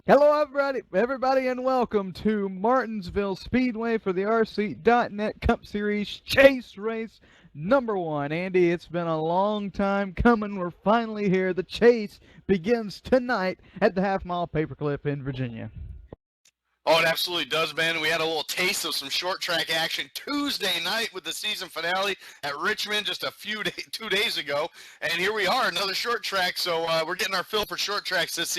Hello, everybody, and welcome to Martinsville Speedway for the RC.net Cup Series Chase Race #1. Andy, it's been a long time coming. We're finally here. The chase begins tonight at the half-mile paperclip in Virginia. Oh, it absolutely does, Ben. We had a little taste of some short track action Tuesday night with the season finale at Richmond just 2 days ago, and here we are, another short track. So we're getting our fill for short tracks this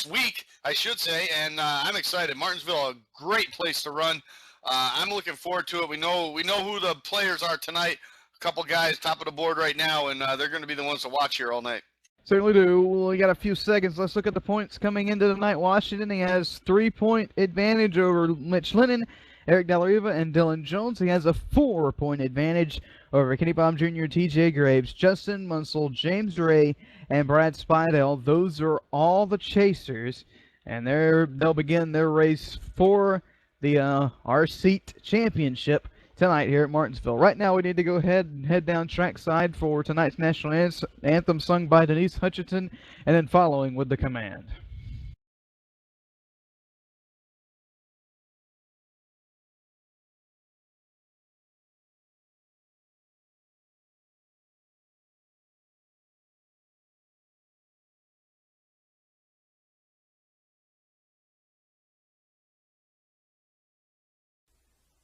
week, I should say, and I'm excited. Martinsville, a great place to run. I'm looking forward to it. We know who the players are tonight. A couple guys top of the board right now, and they're going to be the ones to watch here all night. Certainly do. We got a few seconds. Let's look at the points coming into tonight. Washington, he has 3-point advantage over Mitch Lennon, Eric Dellariva, and Dylan Jones. He has a 4-point advantage over Kenny Baum Jr., TJ Graves, Justin Munsell, James Ray, and Brad Spidell. Those are all the chasers, and they'll begin their race for the our seat championship tonight here at Martinsville. Right now we need to go ahead and head down trackside for tonight's national anthem sung by Denise Hutchinson, and then following with the command.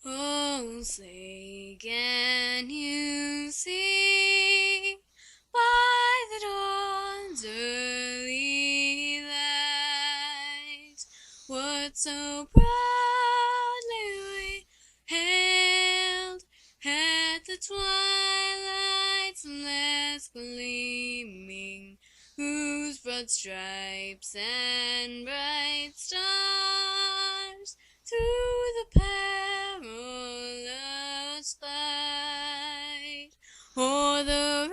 Oh, say, can you see by the dawn's early light what so proudly we hailed at the twilight's last gleaming, whose broad stripes and bright stars through the perilous fight o'er the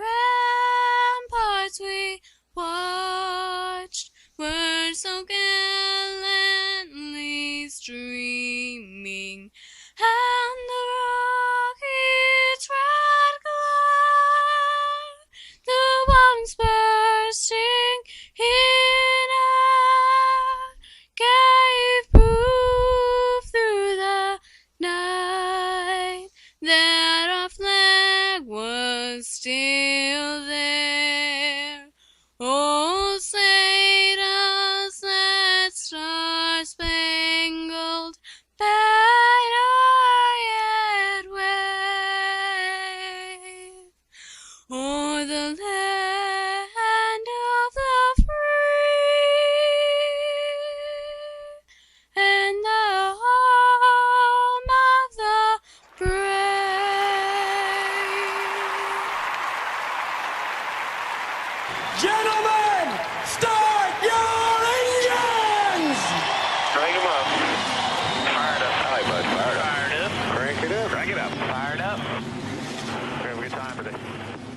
ramparts we watched were so gallantly streaming, and the rockets red glare, the bombs bursting in air, gave proof through the night that our flag was still there. Oh, say does that star-spangled banner yet wave o'er the land of the free and the home of the brave? Gentlemen, start your engines! Crank 'em up. Fired up. Hi, bud. Fired up. Fired up. Crank it up. Crank it up. Fired up. We have a good time today.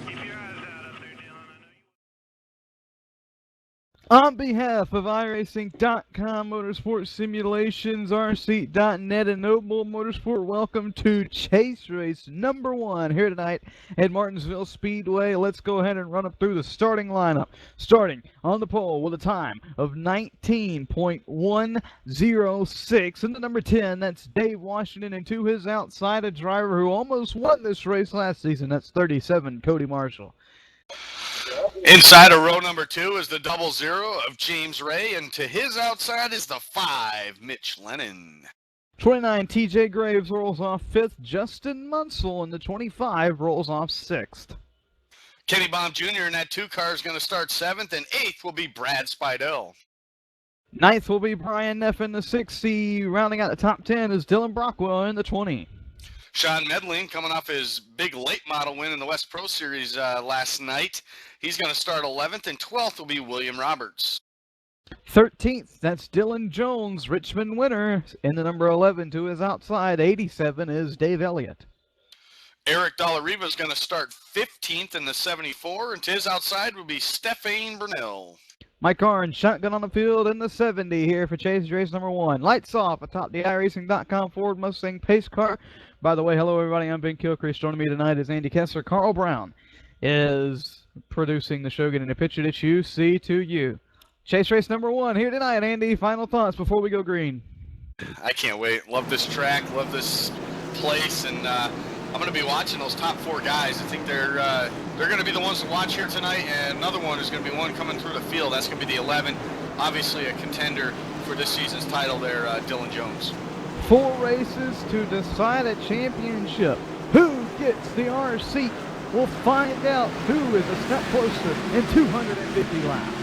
Keep your eyes out up there, Dylan. On behalf of iRacing.com, Motorsport Simulations, RC.net, and Noble Motorsport, welcome to Chase Race #1 here tonight at Martinsville Speedway. Let's go ahead and run up through the starting lineup. Starting on the pole with a time of 19.106. And the number 10, that's Dave Washington, and to his outside, a driver who almost won this race last season. That's 37, Cody Marshall. Inside of row number 2 is the 00 of James Ray, and to his outside is the 5, Mitch Lennon. 29, TJ Graves rolls off 5th. Justin Munsell in the 25 rolls off 6th. Kenny Baum Jr. in that 2 car is going to start 7th, and 8th will be Brad Spidell. 9th will be Brian Neff in the 60. Rounding out the top 10 is Dylan Brockwell in the 20. Sean Medling coming off his big late model win in the West Pro Series last night. He's going to start 11th, and 12th will be William Roberts. 13th, that's Dylan Jones, Richmond winner, in the number 11. To his outside, 87, is Dave Elliott. Eric Dellariva is going to start 15th in the 74, and to his outside will be Stefan Brunel. Mike Carnes, shotgun on the field in the 70 here for Chase Race #1. Lights off atop the iRacing.com Ford Mustang pace car. By the way, hello everybody, I'm Ben Kilcrease. Joining me tonight is Andy Kessler. Carl Brown is producing the show, getting a picture that you see to you. Chase race number 1 here tonight, Andy. Final thoughts before we go green. I can't wait. Love this track. Love this place, and I'm going to be watching those top 4 guys. I think they're going to be the ones to watch here tonight, and another one is going to be one coming through the field. That's going to be the 11, obviously a contender for this season's title there, Dylan Jones. 4 races to decide a championship. Who gets the RC? We'll find out who is a step closer in 250 laps.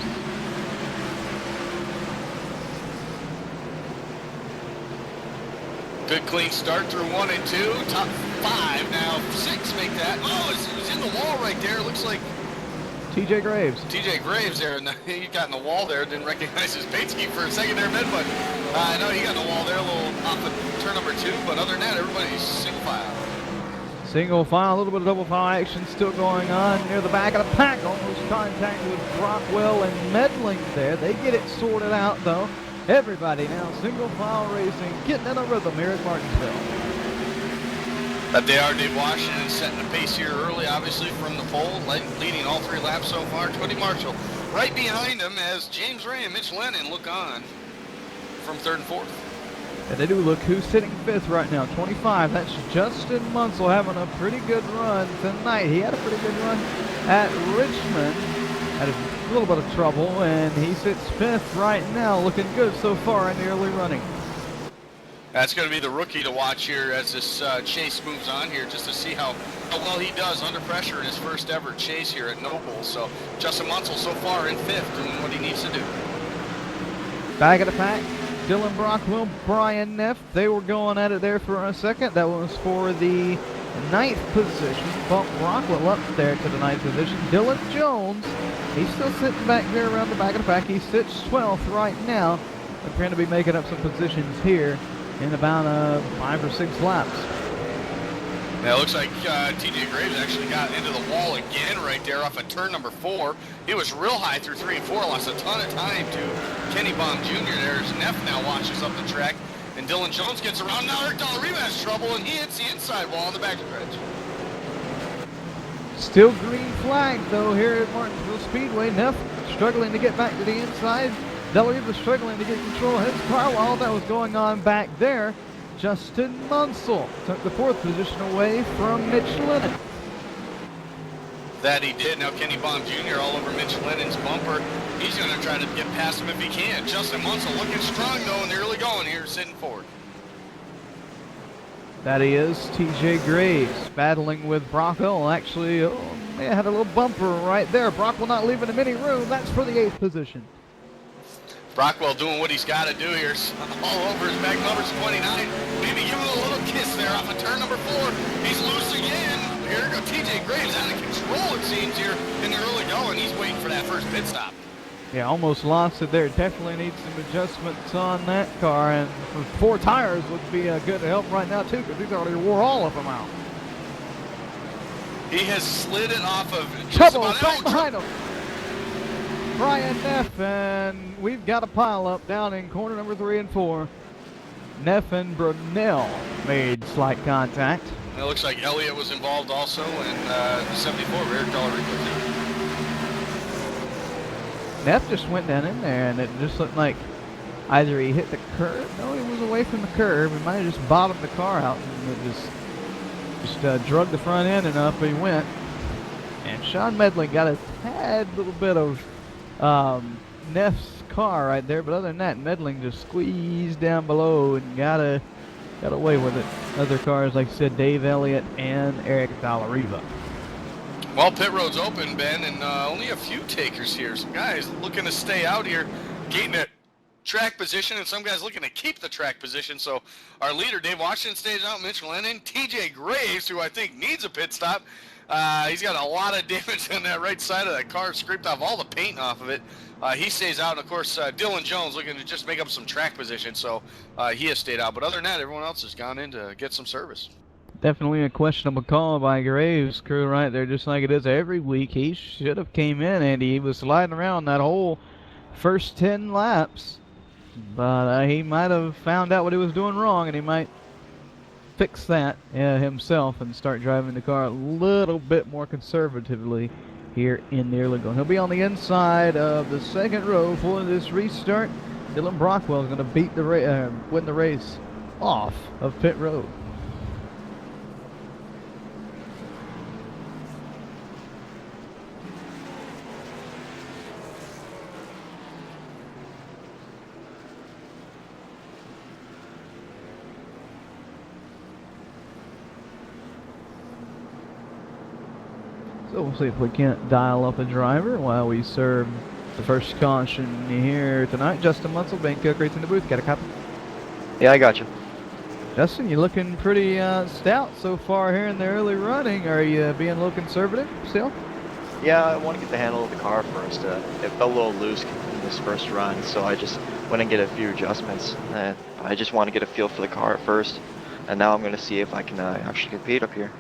Good clean start through 1 and 2. Top 5 now. 6 make that. Oh, it was in the wall right there. Looks like TJ Graves. TJ Graves there. And he got in the wall there. Didn't recognize his paint scheme for a second there, Ben. But I know he got in the wall there a little off of turn number 2. But other than that, everybody's single file. Single file, a little bit of double file action still going on near the back of the pack. Almost contact with Brockwell and Medling there. They get it sorted out though. Everybody now single file racing, getting in a rhythm here at Martinsville. But they are. Dave Washington setting the pace here early, obviously from the pole, leading all 3 laps so far. Cody Marshall right behind him as James Ray and Mitch Lennon look on from 3rd and 4th. And they do look who's sitting 5th right now, 25. That's Justin Munsell having a pretty good run tonight. He had a pretty good run at Richmond. Had a little bit of trouble, and he sits 5th right now, looking good so far in the early running. That's going to be the rookie to watch here as this chase moves on here, just to see how well he does under pressure in his first ever chase here at Noble. So Justin Munsell so far in 5th doing what he needs to do. Back of the pack, Dylan Brockwell, Brian Neff. They were going at it there for a second. That was for the 9th position. Bump Brockwell up there to the 9th position. Dylan Jones, he's still sitting back there around the back of the pack. He sits 12th right now. They're going to be making up some positions here in about 5 or 6 laps. Yeah, it looks like TJ Graves actually got into the wall again right there off of turn number 4. He was real high through 3 and 4, lost a ton of time to Kenny Baum Jr. There's Neff now watches up the track, and Dylan Jones gets around. Now Eric Dollarima has trouble, and he hits the inside wall on the backstretch. Still green flag though here at Martinsville Speedway. Neff struggling to get back to the inside. Dollarima struggling to get control of his car while that was going on back there. Justin Munsell took the 4th position away from Mitch Lennon. That he did. Now Kenny Baum Jr. all over Mitch Lennon's bumper. He's going to try to get past him if he can. Justin Munsell looking strong though in the early going here, sitting forward. That he is. TJ Graves battling with Brockwell. Actually, they had a little bumper right there. Brockwell not leaving him any room. That's for the 8th position. Brockwell doing what he's got to do here. All over his back, number 29. Maybe give him a little kiss there off of turn number 4. He's loose again. Here goes TJ Graves out of control, it seems, here in the early going. He's waiting for that first pit stop. Yeah, almost lost it there. Definitely needs some adjustments on that car, and 4 tires would be a good help right now too, because he's already wore all of them out. He has slid it off of just Trouble about right behind him. Brian Neff, and we've got a pile up down in corner number 3 and 4. Neff and Brunel made slight contact. It looks like Elliott was involved also, and 74 Eric Dollarima. Neff just went down in there, and it just looked like either he hit the curb. No, he was away from the curb. He might have just bottomed the car out, and it just drug the front end, and up he went. And Sean Medley got a tad little bit of Neff's car right there, but other than that, Medling just squeezed down below and got away with it. Other cars, like I said, Dave Elliott and Eric Dollarima. Well, pit road's open, Ben, and only a few takers here. Some guys looking to stay out here, getting that track position, and some guys looking to keep the track position. So our leader, Dave Washington, stays out. Mitch Lennon, TJ Graves, who I think needs a pit stop. He's got a lot of damage on that right side of that car, scraped off all the paint off of it. He stays out, and of course, Dylan Jones looking to just make up some track position, so he has stayed out. But other than that, everyone else has gone in to get some service. Definitely a questionable call by Graves' crew right there, just like it is every week. He should have came in, and he was sliding around that whole first 10 laps. But he might have found out what he was doing wrong, and he might fix that himself and start driving the car a little bit more conservatively here in the early going. He'll be on the inside of the second row for this restart. Dylan Brockwell is going to beat the win the race off of pit road. So we'll see if we can't dial up a driver while we serve the first caution here tonight. Justin Munsell, Ben Cook, race in the booth. Got a copy? Yeah, I got you. Justin, you're looking pretty stout so far here in the early running. Are you being a little conservative still? Yeah, I want to get the handle of the car first. It felt a little loose in this first run, so I just went and get a few adjustments. I just want to get a feel for the car at first, and now I'm going to see if I can actually compete up here.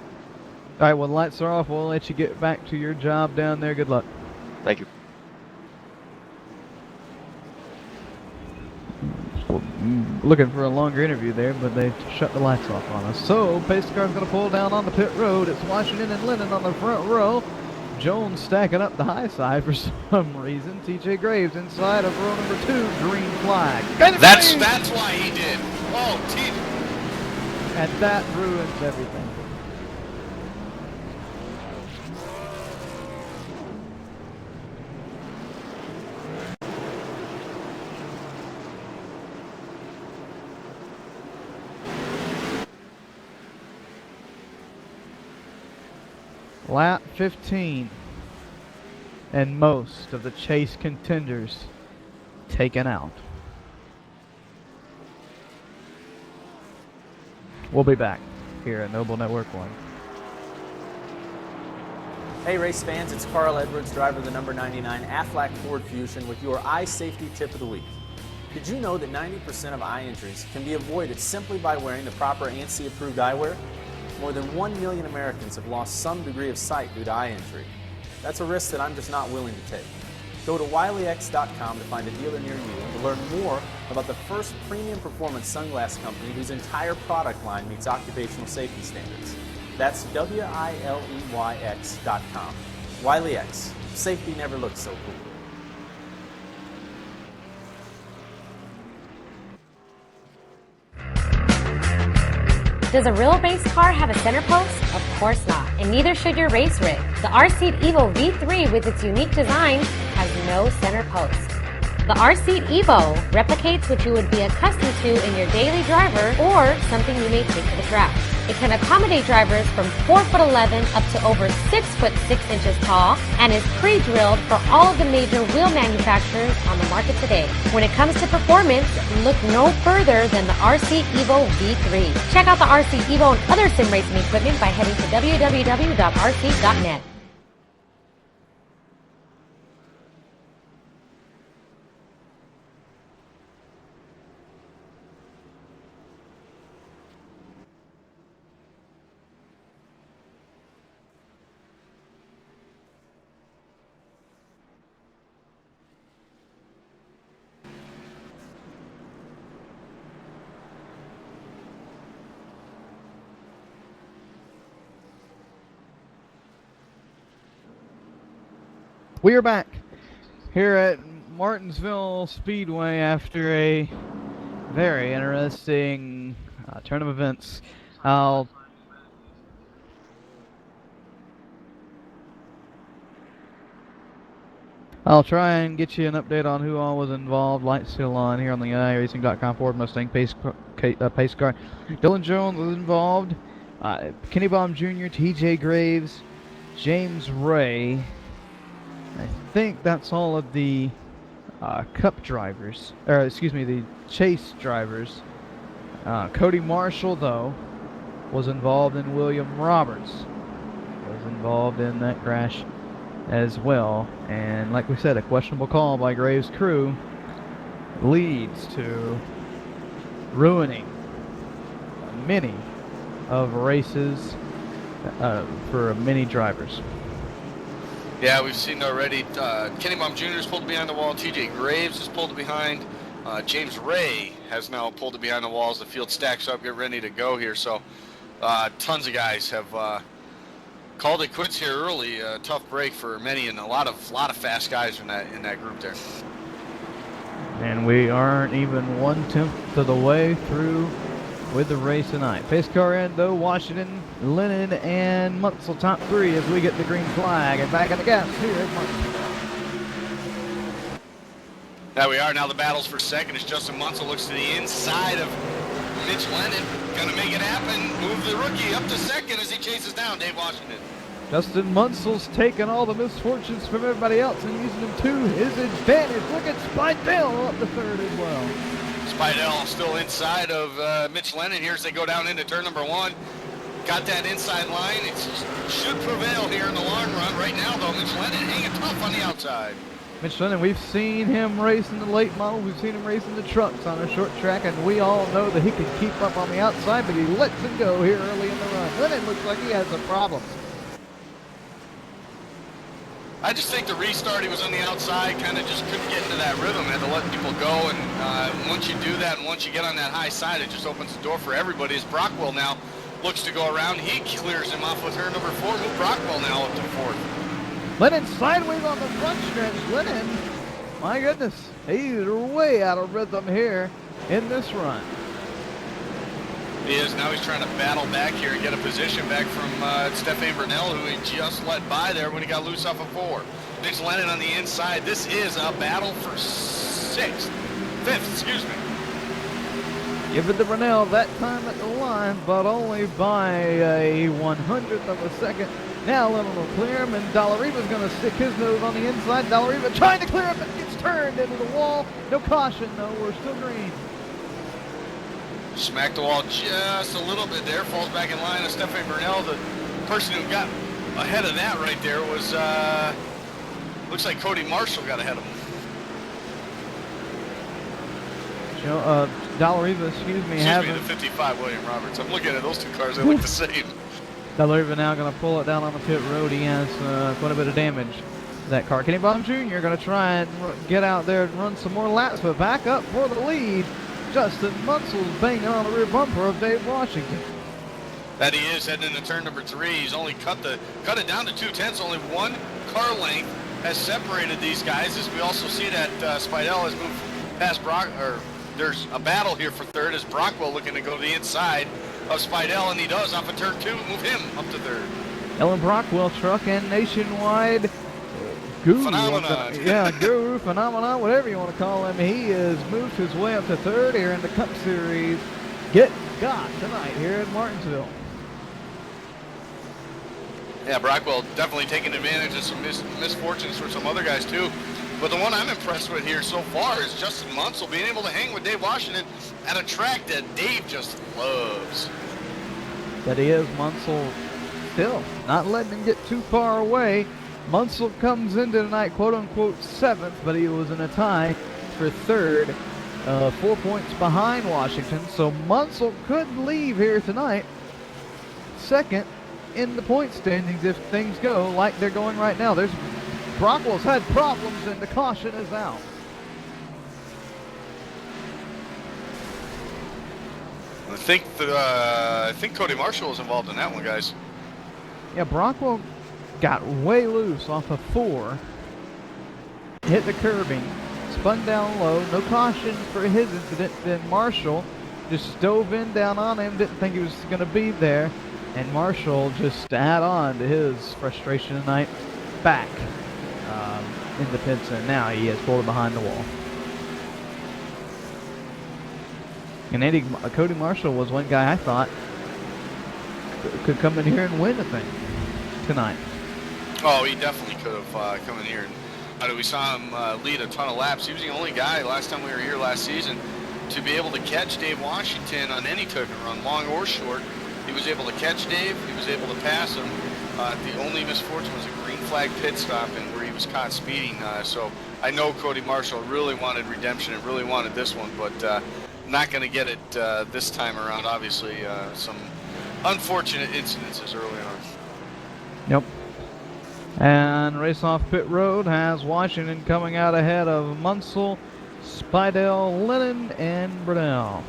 All right, well, the lights are off. We'll let you get back to your job down there. Good luck. Thank you. Looking for a longer interview there, but they shut the lights off on us. So, pace car's going to pull down on the pit road. It's Washington and Lennon on the front row. Jones stacking up the high side for some reason. TJ Graves inside of row number 2, green flag. That's why he did. Oh, TJ. And that ruins everything. Lap 15, and most of the chase contenders taken out. We'll be back here at Noble Network 1. Hey race fans, it's Carl Edwards, driver of the number 99 Aflac Ford Fusion with your eye safety tip of the week. Did you know that 90% of eye injuries can be avoided simply by wearing the proper ANSI approved eyewear? More than 1 million Americans have lost some degree of sight due to eye injury. That's a risk that I'm just not willing to take. Go to wileyx.com to find a dealer near you and to learn more about the first premium performance sunglass company whose entire product line meets occupational safety standards. That's wileyx.com. Wiley X. Safety never looked so cool. Does a real race car have a center post? Of course not, and neither should your race rig. The R-Seat Evo V3 with its unique design has no center post. The R-Seat Evo replicates what you would be accustomed to in your daily driver or something you may take to the track. It can accommodate drivers from 4'11" up to over 6'6" tall and is pre-drilled for all of the major wheel manufacturers on the market today. When it comes to performance, look no further than the R-Seat Evo V3. Check out the R-Seat Evo and other sim racing equipment by heading to www.rseat.net. We are back here at Martinsville Speedway after a very interesting turn of events. I'll try and get you an update on who all was involved. Lights still on here on the iRacing.com Ford Mustang pace car. Dylan Jones was involved. Kenny Baum Jr., TJ Graves, James Ray. I think that's all of the Cup drivers, or excuse me, the Chase drivers. Cody Marshall, though, was involved, and William Roberts was involved in that crash as well. And like we said, a questionable call by Graves' crew leads to ruining many of races for many drivers. Yeah, we've seen already. Kenny Baum Jr. is pulled behind the wall. TJ Graves is pulled behind. James Ray has now pulled behind the wall as the field stacks up, get ready to go here. So tons of guys have called it quits here early. Tough break for many, and a lot of fast guys in that group there. And we aren't even 1/10 of the way through with the race tonight. Pace car in though, Washington, Lennon, and Munsell top 3 as we get the green flag. And back in the gas here at Martinsville. Now we are. Now the battles for second as Justin Munsell looks to the inside of Mitch Lennon. Gonna make it happen. Move the rookie up to second as he chases down Dave Washington. Justin Munsell's taking all the misfortunes from everybody else and using them to his advantage. Look at Spidell up to third as well. Spidell still inside of Mitch Lennon here as they go down into turn number 1. Got that inside line. It should prevail here in the long run. Right now, though, Mitch Lennon hanging tough on the outside. Mitch Lennon, we've seen him race in the late model. We've seen him race in the trucks on a short track, and we all know that he can keep up on the outside, but he lets him go here early in the run. Lennon looks like he has some problems. I just think the restart, he was on the outside, kind of just couldn't get into that rhythm, had to let people go, and once you do that and once you get on that high side, it just opens the door for everybody. As Brockwell now looks to go around, he clears him off with turn number 4, move Brockwell now up to 4th. Lennon sideways on the front stretch. Lennon, my goodness, he's way out of rhythm here in this run. He is. Now he's trying to battle back here and get a position back from Stefan Brunel, who he just let by there when he got loose off of 4. Mitch Lennon on the inside. This is a battle for 5th, excuse me. Give it to Brunel that time at the line, but only by a 100th of a second. Now Lennon will clear him, and Dallariva's going to stick his nose on the inside. Dallariva trying to clear him, but gets turned into the wall. No caution, though. We're still green. Smacked the wall just a little bit there. Falls back in line. And Stefan Brunel, the person who got ahead of that right there was, looks like Cody Marshall got ahead of him. Dallariva, excuse me, the 55 William Roberts. I'm looking at those two cars. They look the same. Dallariva now going to pull it down on the pit road. He has quite a bit of damage to that car. Kenny Bottom Jr. going to try and get out there and run some more laps, but back up for the lead. Justin Munsell's banging on the rear bumper of Dave Washington. That he is heading into turn number 3. He's only cut it down to 2/10. Only 1 car length has separated these guys. As we also see that Spidell has moved past Brock. Or there's a battle here for 3rd as Brockwell looking to go to the inside of Spidell, and he does off of turn 2, move him up to 3rd. Ellen Brockwell, truck and nationwide guru. Phenomenon. Guru, phenomenon, whatever you want to call him. He has moved his way up to 3rd here in the Cup Series. Got tonight here in Martinsville. Yeah, Brockwell definitely taking advantage of some misfortunes for some other guys too. But the one I'm impressed with here so far is Justin Munsell being able to hang with Dave Washington at a track that Dave just loves. That he is. Munsell still not letting him get too far away. Munsell comes into tonight, quote-unquote, 7th, but he was in a tie for 3rd, 4 points behind Washington. So Munsell could leave here tonight 2nd in the point standings if things go like they're going right now. Brockwell's had problems, and the caution is out. I think Cody Marshall was involved in that one, guys. Yeah, Brockwell got way loose off of 4, hit the curbing, spun down low, no caution for his incident. Then Marshall just dove in down on him, didn't think he was going to be there, and Marshall just to add on to his frustration tonight, back in the pits, and now he is pulled behind the wall. And Cody Marshall was one guy I thought could come in here and win the thing tonight. Oh, he definitely could have come in here. And we saw him lead a ton of laps. He was the only guy last time we were here last season to be able to catch Dave Washington on any type of run, long or short. He was able to catch Dave. He was able to pass him. The only misfortune was a green flag pit stop and where he was caught speeding. So I know Cody Marshall really wanted redemption and really wanted this one, but not going to get it this time around. Obviously, some unfortunate incidences early on. Yep. And race off pit road has Washington coming out ahead of Munsell, Spidell, Lennon, and Brunel.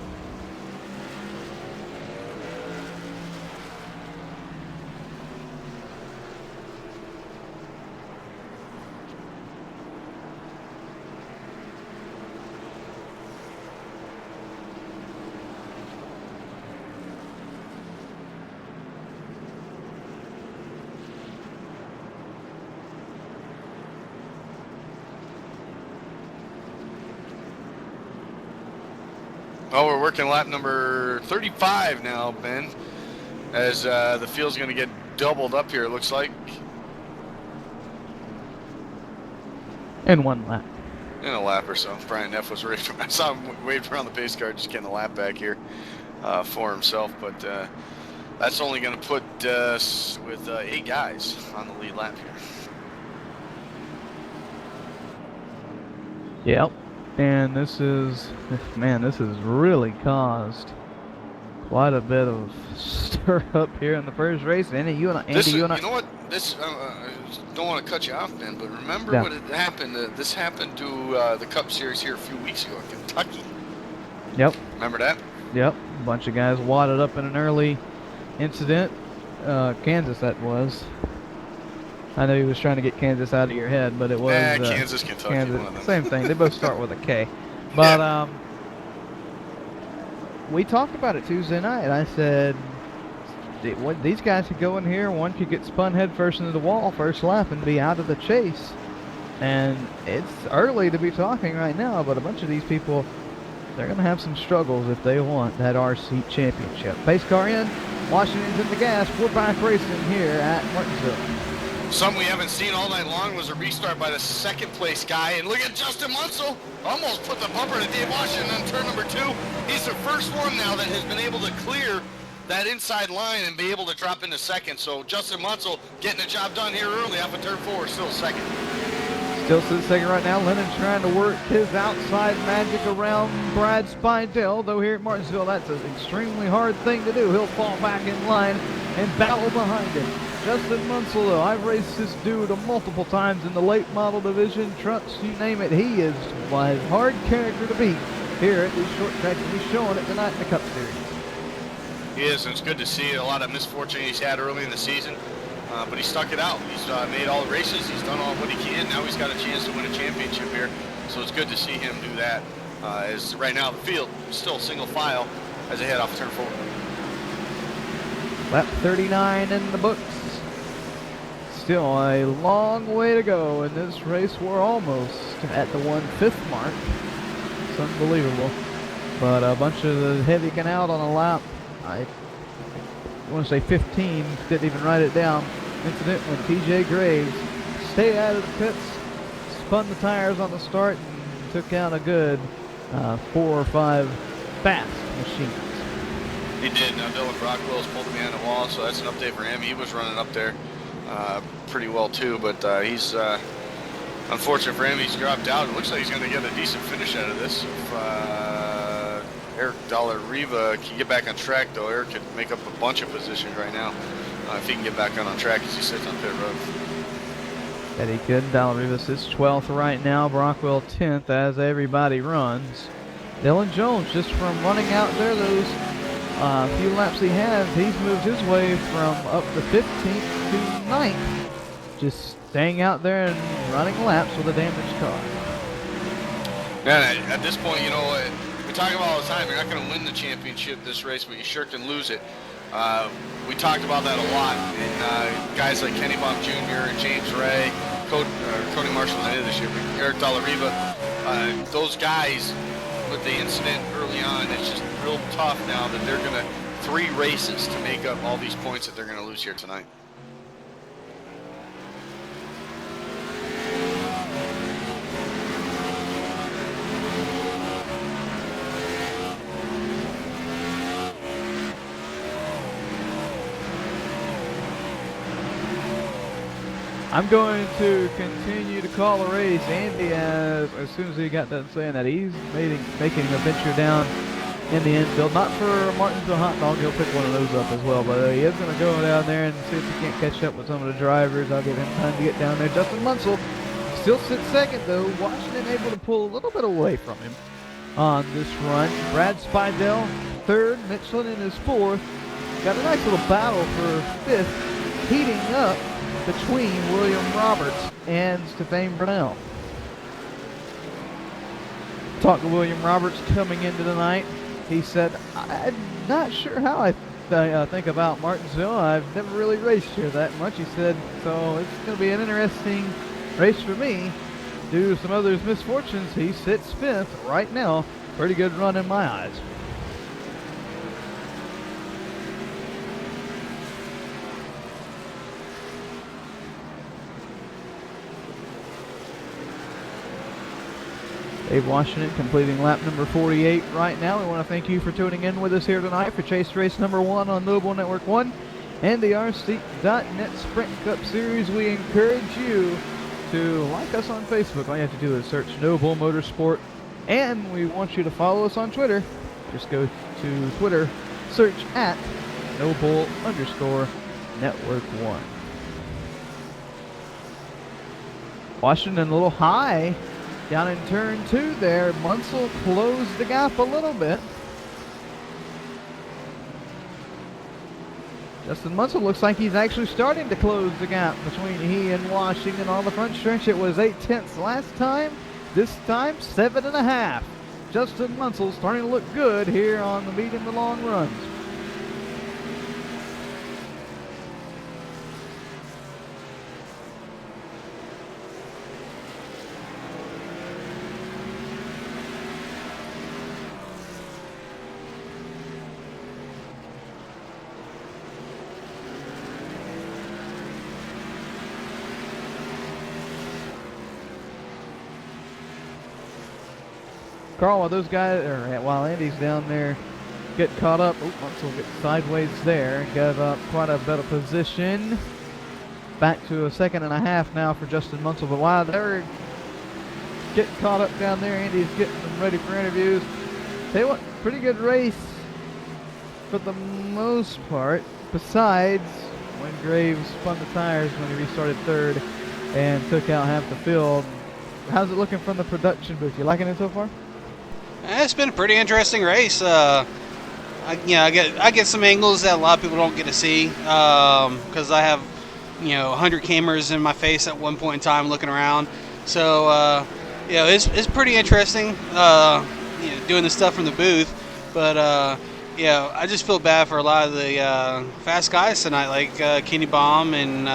Oh, we're working lap number 35 now, Ben, as the field's going to get doubled up here, it looks like. In 1 lap. In a lap or so. Brian Neff was ready. I saw him waving around the pace car, just getting a lap back here for himself. But that's only going to put us with 8 guys on the lead lap here. Yep. And this is, man, this has really caused quite a bit of stir up here in the first race. Andy, you and You know what? This don't want to cut you off, Ben, but remember what had happened. This happened to the Cup Series here a few weeks ago in Kentucky. Yep. Remember that? Yep. A bunch of guys wadded up in an early incident. Kansas, that was. I know he was trying to get Kansas out of your head, but it was Kansas, Kentucky. Kansas, same thing. They both start with a K. But we talked about it Tuesday night, and I said, these guys could go in here, one could get spun head first into the wall first lap and be out of the chase. And it's early to be talking right now, but a bunch of these people, they're going to have some struggles if they want that RC championship. Pace car in, Washington's in the gas. We're back racing here at Martinsville. Something we haven't seen all night long was a restart by the second place guy. And look at Justin Munsell. Almost put the bumper to Dave Washington on turn number 2. He's the first one now that has been able to clear that inside line and be able to drop into second. So Justin Munsell getting the job done here early off of turn 4, still second. Still sits second right now. Lennon's trying to work his outside magic around Brad Spidell, though here at Martinsville, that's an extremely hard thing to do. He'll fall back in line and battle behind him. Justin Munsell, though, I've raced this dude multiple times in the late model division, trucks, you name it. He is a hard character to beat here at these short tracks, and he's showing it tonight in the Cup Series. He is, and it's good to see a lot of misfortune he's had early in the season. But he stuck it out. He's made all the races. He's done all what he can. Now he's got a chance to win a championship here. So it's good to see him do that. As right now the field is still single file as they head off turn 4. Lap 39 in the books. Still a long way to go in this race. We're almost at the 1/5 mark. It's unbelievable. But a bunch of the heavy can out on a lap. I want to say 15, didn't even write it down. Incident when TJ Graves stayed out of the pits, spun the tires on the start, and took out a good 4 or 5 fast machines. He did. Now Dylan Brockwell's pulled him behind the wall, so that's an update for him. He was running up there pretty well too, but he's unfortunate for him. He's dropped out. It looks like he's going to get a decent finish out of this. If Eric Dalla-Riva can get back on track, though, Eric could make up a bunch of positions right now if he can get back on track as he sits on pit road. That he could. Dalla-Riva sits 12th right now. Brockwell 10th as everybody runs. Dylan Jones, just from running out there those few laps he has, he's moved his way from up the 15th to 9th. Just staying out there and running laps with a damaged car. Yeah, at this point, you know, we talk about all the time, you're not going to win the championship this race, but you sure can lose it. We talked about that a lot, and guys like Kenny Baum Jr. and James Ray, Cody Marshall at the end of this year, Eric Dalla-Riva, those guys with the incident early on, it's just real tough now that they're going to 3 races to make up all these points that they're going to lose here tonight. I'm going to continue to call a race. Andy, as soon as he got done saying that, he's making a venture down in the infield. Not for Martinsville Hot Dog. He'll pick one of those up as well. But he is going to go down there and see if he can't catch up with some of the drivers. I'll give him time to get down there. Justin Munsell still sits second, though. Washington able to pull a little bit away from him on this run. Brad Spidell, 3rd. Mitch Lennon is 4th. Got a nice little battle for 5th. Heating up between William Roberts and Stefan Brunel. Talked to William Roberts coming into the night. He said, I'm not sure how I think about Martinsville. I've never really raced here that much. He said, so it's going to be an interesting race for me. Due to some others' misfortunes, he sits 5th right now. Pretty good run in my eyes. Dave Washington completing lap number 48 right now. We want to thank you for tuning in with us here tonight for Chase Race number 1 on Noble Network 1 and the RC.net Sprint Cup Series. We encourage you to like us on Facebook. All you have to do is search Noble Motorsport, and we want you to follow us on Twitter. Just go to Twitter, search at Noble_Network 1. Washington a little high down in turn 2 there. Munsell closed the gap a little bit. Justin Munsell looks like he's actually starting to close the gap between he and Washington on the front stretch. It was 0.8 last time. This time, 7.5. Justin Munsell starting to look good here on the medium and long runs. Carl, while those guys, while Andy's down there, get caught up. Munsell gets sideways there and gave up quite a bit of position. Back to a 2.5 now for Justin Munsell. But while they're getting caught up down there, Andy's getting them ready for interviews. Tell you what, pretty good race for the most part. Besides when Graves spun the tires when he restarted third and took out half the field. How's it looking from the production booth? You liking it so far? It's been a pretty interesting race. I get some angles that a lot of people don't get to see because I have 100 cameras in my face at one point in time looking around. So it's pretty interesting doing the stuff from the booth. But I just feel bad for a lot of the fast guys tonight, like Kenny Baum and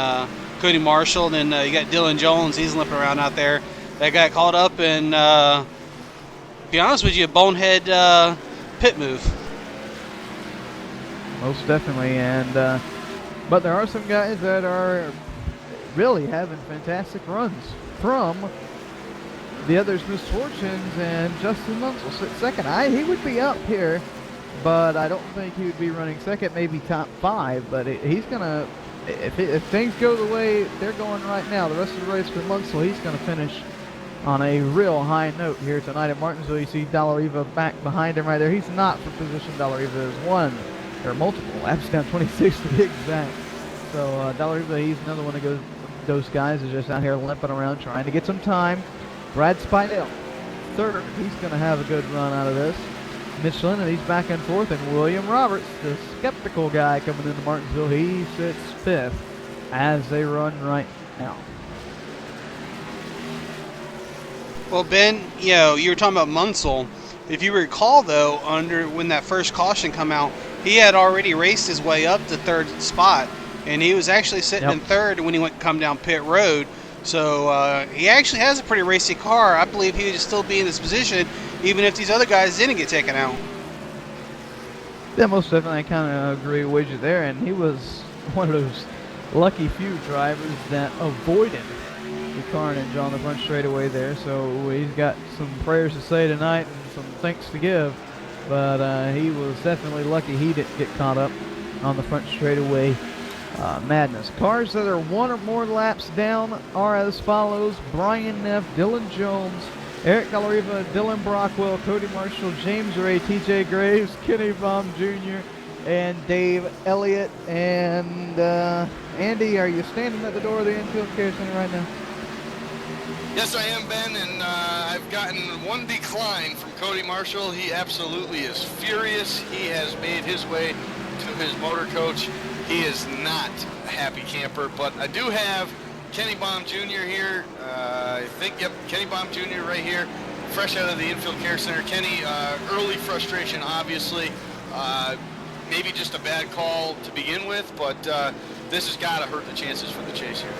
Cody Marshall, and you got Dylan Jones. He's limping around out there. That got caught up in. To be honest with you, a bonehead pit move. Most definitely, and but there are some guys that are really having fantastic runs from the others' misfortunes, and Justin Munsell sits second. He would be up here, but I don't think he would be running second, maybe top 5, but he's going to, if things go the way they're going right now, the rest of the race for Munsell, he's going to finish on a real high note here tonight at Martinsville. You see Dallariva back behind him right there. He's not for position. Dallariva is one, or multiple laps down, 26 to be exact. So Dallariva, he's another one of those guys is just out here limping around trying to get some time. Brad Spidell, third. He's going to have a good run out of this. Mitch Lennon, he's back and forth, and William Roberts, the skeptical guy coming into Martinsville, he sits 5th as they run right now. Well, Ben, you were talking about Munsell. If you recall, though, when that first caution come out, he had already raced his way up to 3rd spot, and he was actually sitting in 3rd when he come down pit road. So he actually has a pretty racy car. I believe he would still be in this position, even if these other guys didn't get taken out. Yeah, most definitely, I kind of agree with you there, and he was one of those lucky few drivers that avoided the carnage on the front straightaway there, so he's got some prayers to say tonight and some thanks to give, but he was definitely lucky he didn't get caught up on the front straightaway madness. Cars that are 1 or more laps down are as follows: Brian Neff, Dylan Jones, Eric Dallariva, Dylan Brockwell, Cody Marshall, James Ray, TJ Graves, Kenny Baum Jr., and Dave Elliott. And Andy, are you standing at the door of the infield care center right now? Yes, I am, Ben, and I've gotten one decline from Cody Marshall. He absolutely is furious. He has made his way to his motor coach. He is not a happy camper, but I do have Kenny Baum Jr. here. Kenny Baum Jr. right here, fresh out of the infield care center. Kenny, early frustration, obviously. Maybe just a bad call to begin with, but this has got to hurt the chances for the chase here.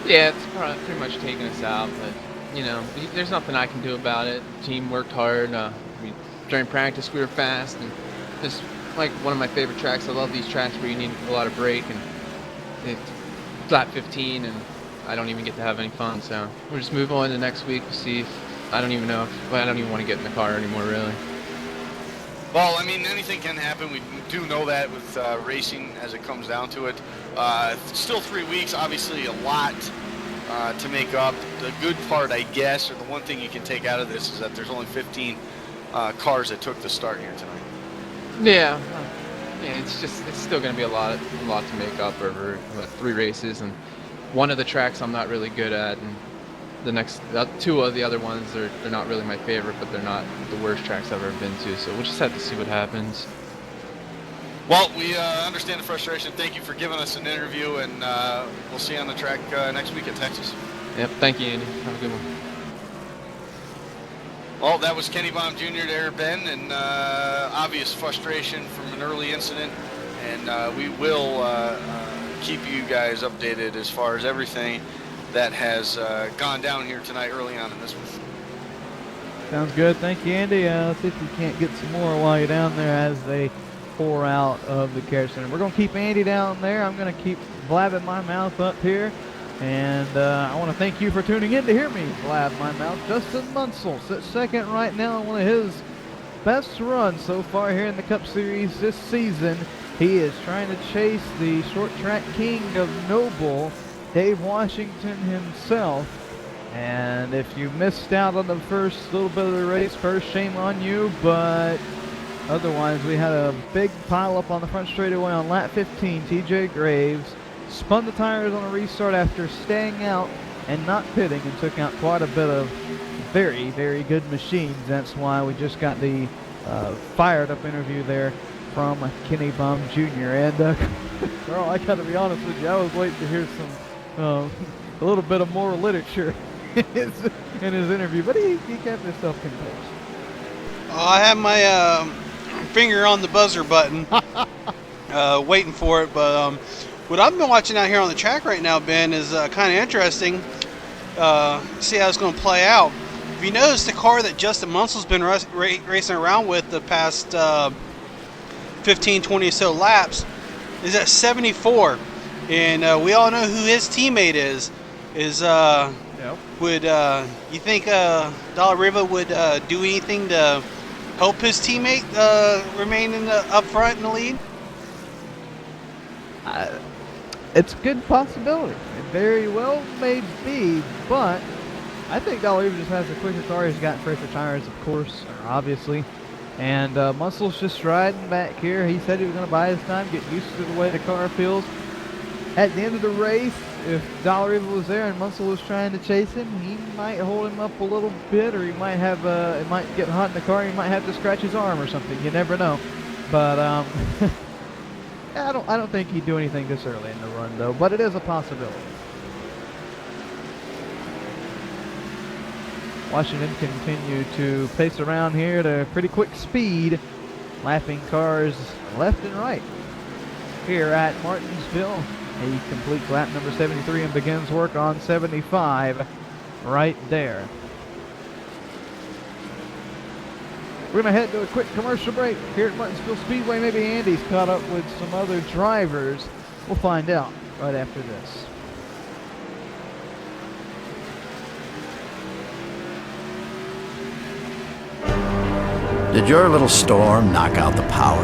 Yeah, it's probably pretty much taking us out, but, there's nothing I can do about it. The team worked hard. During practice, we were fast, and it's like one of my favorite tracks. I love these tracks where you need a lot of brake, and it's lap 15, and I don't even get to have any fun, so we'll just move on to next week to see if I don't even know if I don't even want to get in the car anymore, really. Well, I mean, anything can happen. We do know that with racing as it comes down to it. Still 3 weeks, obviously a lot to make up. The good part, I guess, or the one thing you can take out of this is that there's only 15 cars that took the start here tonight. Yeah, it's still going to be a lot to make up over 3 races, and one of the tracks I'm not really good at, and the 2 of the other ones they're not really my favorite, but they're not the worst tracks I've ever been to. So we'll just have to see what happens. Well, we understand the frustration. Thank you for giving us an interview, and we'll see you on the track next week at Texas. Yep, thank you, Andy. Have a good one. Well, that was Kenny Baum Jr. there, Ben, and obvious frustration from an early incident, and we will keep you guys updated as far as everything that has gone down here tonight early on in this one. Sounds good. Thank you, Andy. See if we can't get some more while you're down there as they pour out of the care center. We're going to keep Andy down there. I'm going to keep blabbing my mouth up here. And I want to thank you for tuning in to hear me blab my mouth. Justin Munsell sits second right now on one of his best runs so far here in the Cup Series this season. He is trying to chase the short track king of Noble, Dave Washington himself. And if you missed out on the first little bit of the race, first shame on you, but otherwise we had a big pile up on the front straightaway on lap 15. TJ Graves spun the tires on a restart after staying out and not pitting, and took out quite a bit of very, very good machines. That's why we just got the fired up interview there from Kenny Baum Jr. And Carl, I gotta be honest with you, I was waiting to hear some a little bit of moral literature in his interview, but he kept himself composed. Oh, I have my finger on the buzzer button, waiting for it, but what I've been watching out here on the track right now, Ben, is kind of interesting. See how it's going to play out. If you notice, the car that Justin Munsell's been racing around with the past 15, 20 or so laps is at 74. And we all know who his teammate is. Would you think Dalla Riva would do anything to help his teammate remain up front in the lead? It's a good possibility. It very well may be, but I think Dalla Riva just has a quicker car. He's got fresher tires, of course, obviously. And Munsell's just riding back here. He said he was going to buy his time, get used to the way the car feels. At the end of the race, if Dalla Riva was there and Munsell was trying to chase him, he might hold him up a little bit, or he might have it might get hot in the car. He might have to scratch his arm or something. You never know. But I don't think he'd do anything this early in the run, though. But it is a possibility. Washington continue to pace around here at a pretty quick speed, lapping cars left and right here at Martinsville. He completes lap number 73 and begins work on 75 right there. We're going to head to a quick commercial break here at Martinsville Speedway. Maybe Andy's caught up with some other drivers. We'll find out right after this. Did your little storm knock out the power?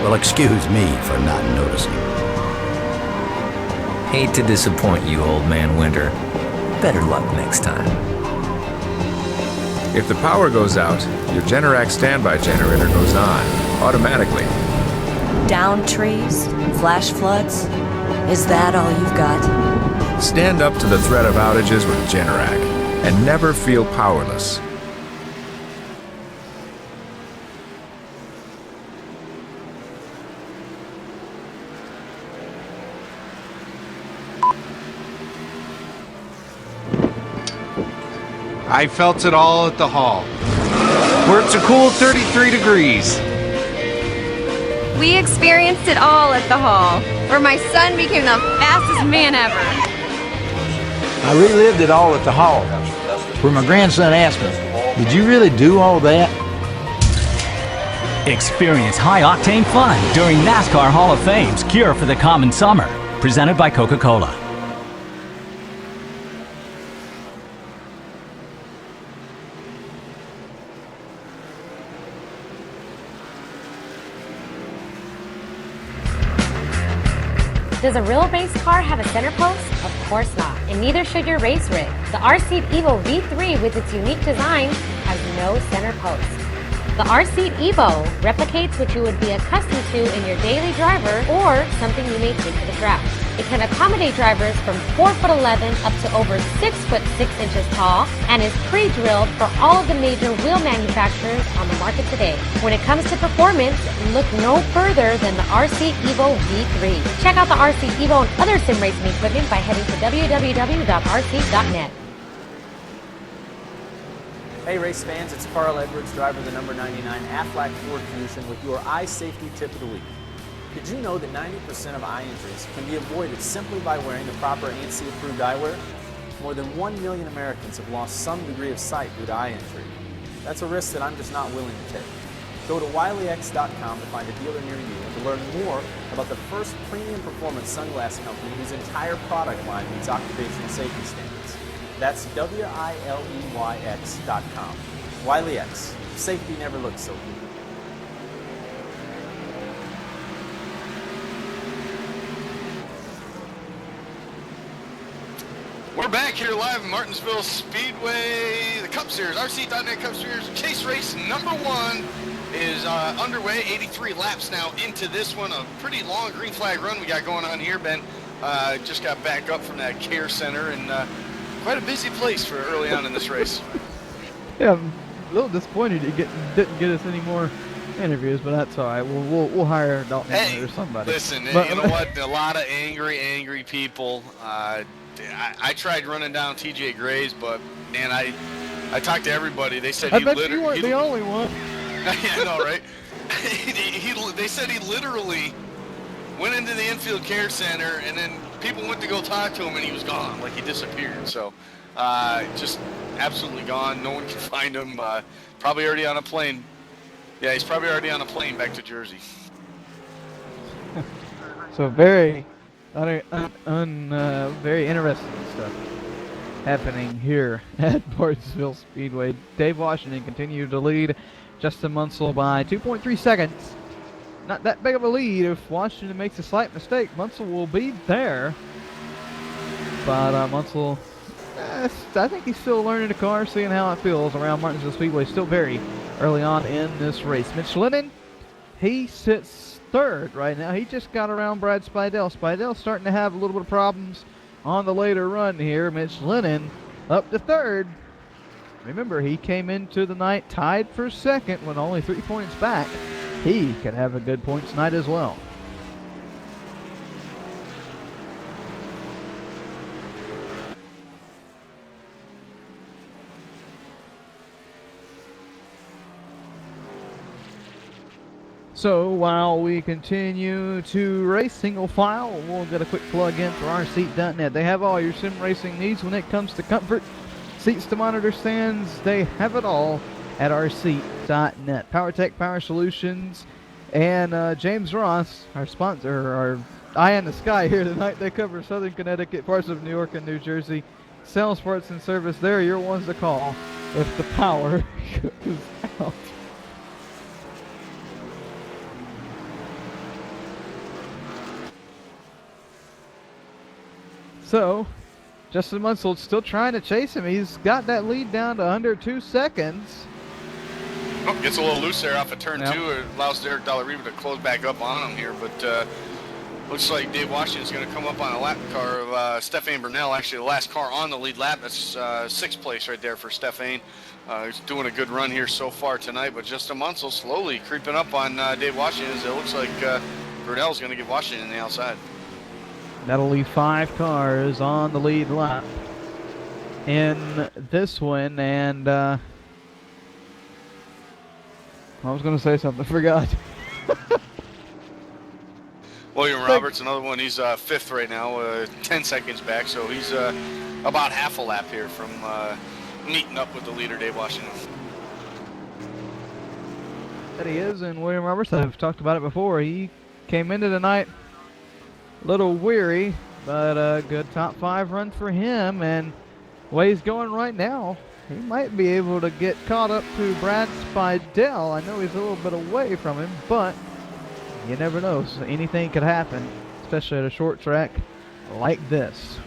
Well, excuse me for not noticing. Hate to disappoint you, old man Winter. Better luck next time. If the power goes out, your Generac standby generator goes on, automatically. Down trees? Flash floods? Is that all you've got? Stand up to the threat of outages with Generac, and never feel powerless. I felt it all at the hall, where it's a cool 33 degrees. We experienced it all at the hall, where my son became the fastest man ever. I relived it all at the hall, where my grandson asked me, "Did you really do all that?" Experience high-octane fun during NASCAR Hall of Fame's Cure for the Common Summer, presented by Coca-Cola. Does a real race car have a center post? Of course not, and neither should your race rig. The R-Seat Evo V3 with its unique design has no center post. The R-Seat Evo replicates what you would be accustomed to in your daily driver or something you may take to the track. It can accommodate drivers from 4'11" up to over 6'6" tall and is pre-drilled for all of the major wheel manufacturers on the market today. When it comes to performance, look no further than the R-Seat Evo V3. Check out the R-Seat Evo and other sim racing equipment by heading to www.rseat.net. Hey race fans, it's Carl Edwards, driver of the number 99 Aflac Ford Fusion with your eye safety tip of the week. Did you know that 90% of eye injuries can be avoided simply by wearing the proper ANSI approved eyewear? More than 1 million Americans have lost some degree of sight due to eye injury. That's a risk that I'm just not willing to take. Go to wileyx.com to find a dealer near you and to learn more about the first premium performance sunglass company whose entire product line meets occupational safety standards. That's WILEYX.com. WileyX. Safety never looks so good. We're back here live in Martinsville Speedway. The Cup Series, RC.net Cup Series Chase Race number 1 is underway. 83 laps now into this one. A pretty long green flag run we got going on here, Ben. Just got back up from that care center and quite a busy place for early on in this race. Yeah, I'm a little disappointed it didn't get us any more interviews, but that's all right. We'll hire Dalton or somebody. Listen, you know what? A lot of angry people. I tried running down TJ Gray's, but man, I talked to everybody. They said I bet you weren't the only one. Yeah, I know, right? They said he literally went into the infield care center, and then people went to go talk to him, and he was gone, like he disappeared. So, just absolutely gone. No one can find him. Probably already on a plane. Yeah, he's probably already on a plane back to Jersey. So very interesting stuff happening here at Martinsville Speedway. Dave Washington continued to lead Justin Munsell by 2.3 seconds. Not that big of a lead. If Washington makes a slight mistake, Munsell will be there. But Munsell, I think he's still learning the car, seeing how it feels around Martinsville Speedway. Still very early on in this race. Mitch Lennon, he sits third right now. He just got around Brad Spidell. Spidell's starting to have a little bit of problems on the later run here. Mitch Lennon up to third. Remember, he came into the night tied for second when only 3 points back. He could have a good points night as well. So while we continue to race single file, we'll get a quick plug in for rseat.net. They have all your sim racing needs when it comes to comfort, seats to monitor stands. They have it all at rseat.net. PowerTech Power Solutions and James Ross, our sponsor, our eye in the sky here tonight. They cover Southern Connecticut, parts of New York and New Jersey. Sales, parts, and service. They're your ones to call if the power goes out. So, Justin Munsell still trying to chase him. He's got that lead down to under 2 seconds. Oh, gets a little loose there off of turn 2. It allows Derek Dallariva to close back up on him here, but looks like Dave Washington's going to come up on a lap car of Stefan Burnell. Actually, the last car on the lead lap. That's 6th place right there for Stefan. He's doing a good run here so far tonight, but Justin Munsell slowly creeping up on Dave Washington. As it looks like Burnell's going to give Washington the outside. That'll leave 5 cars on the lead lap in this one, and I was going to say something, I forgot. William Roberts, another one, he's 5th right now, 10 seconds back, so he's about half a lap here from meeting up with the leader, Dave Washington. That he is, and William Roberts, I've talked about it before, he came into the night a little weary, but a good top 5 run for him, and the way he's going right now, he might be able to get caught up to Brad Spidell. I know he's a little bit away from him, but you never know. So anything could happen. especially at a short track like this.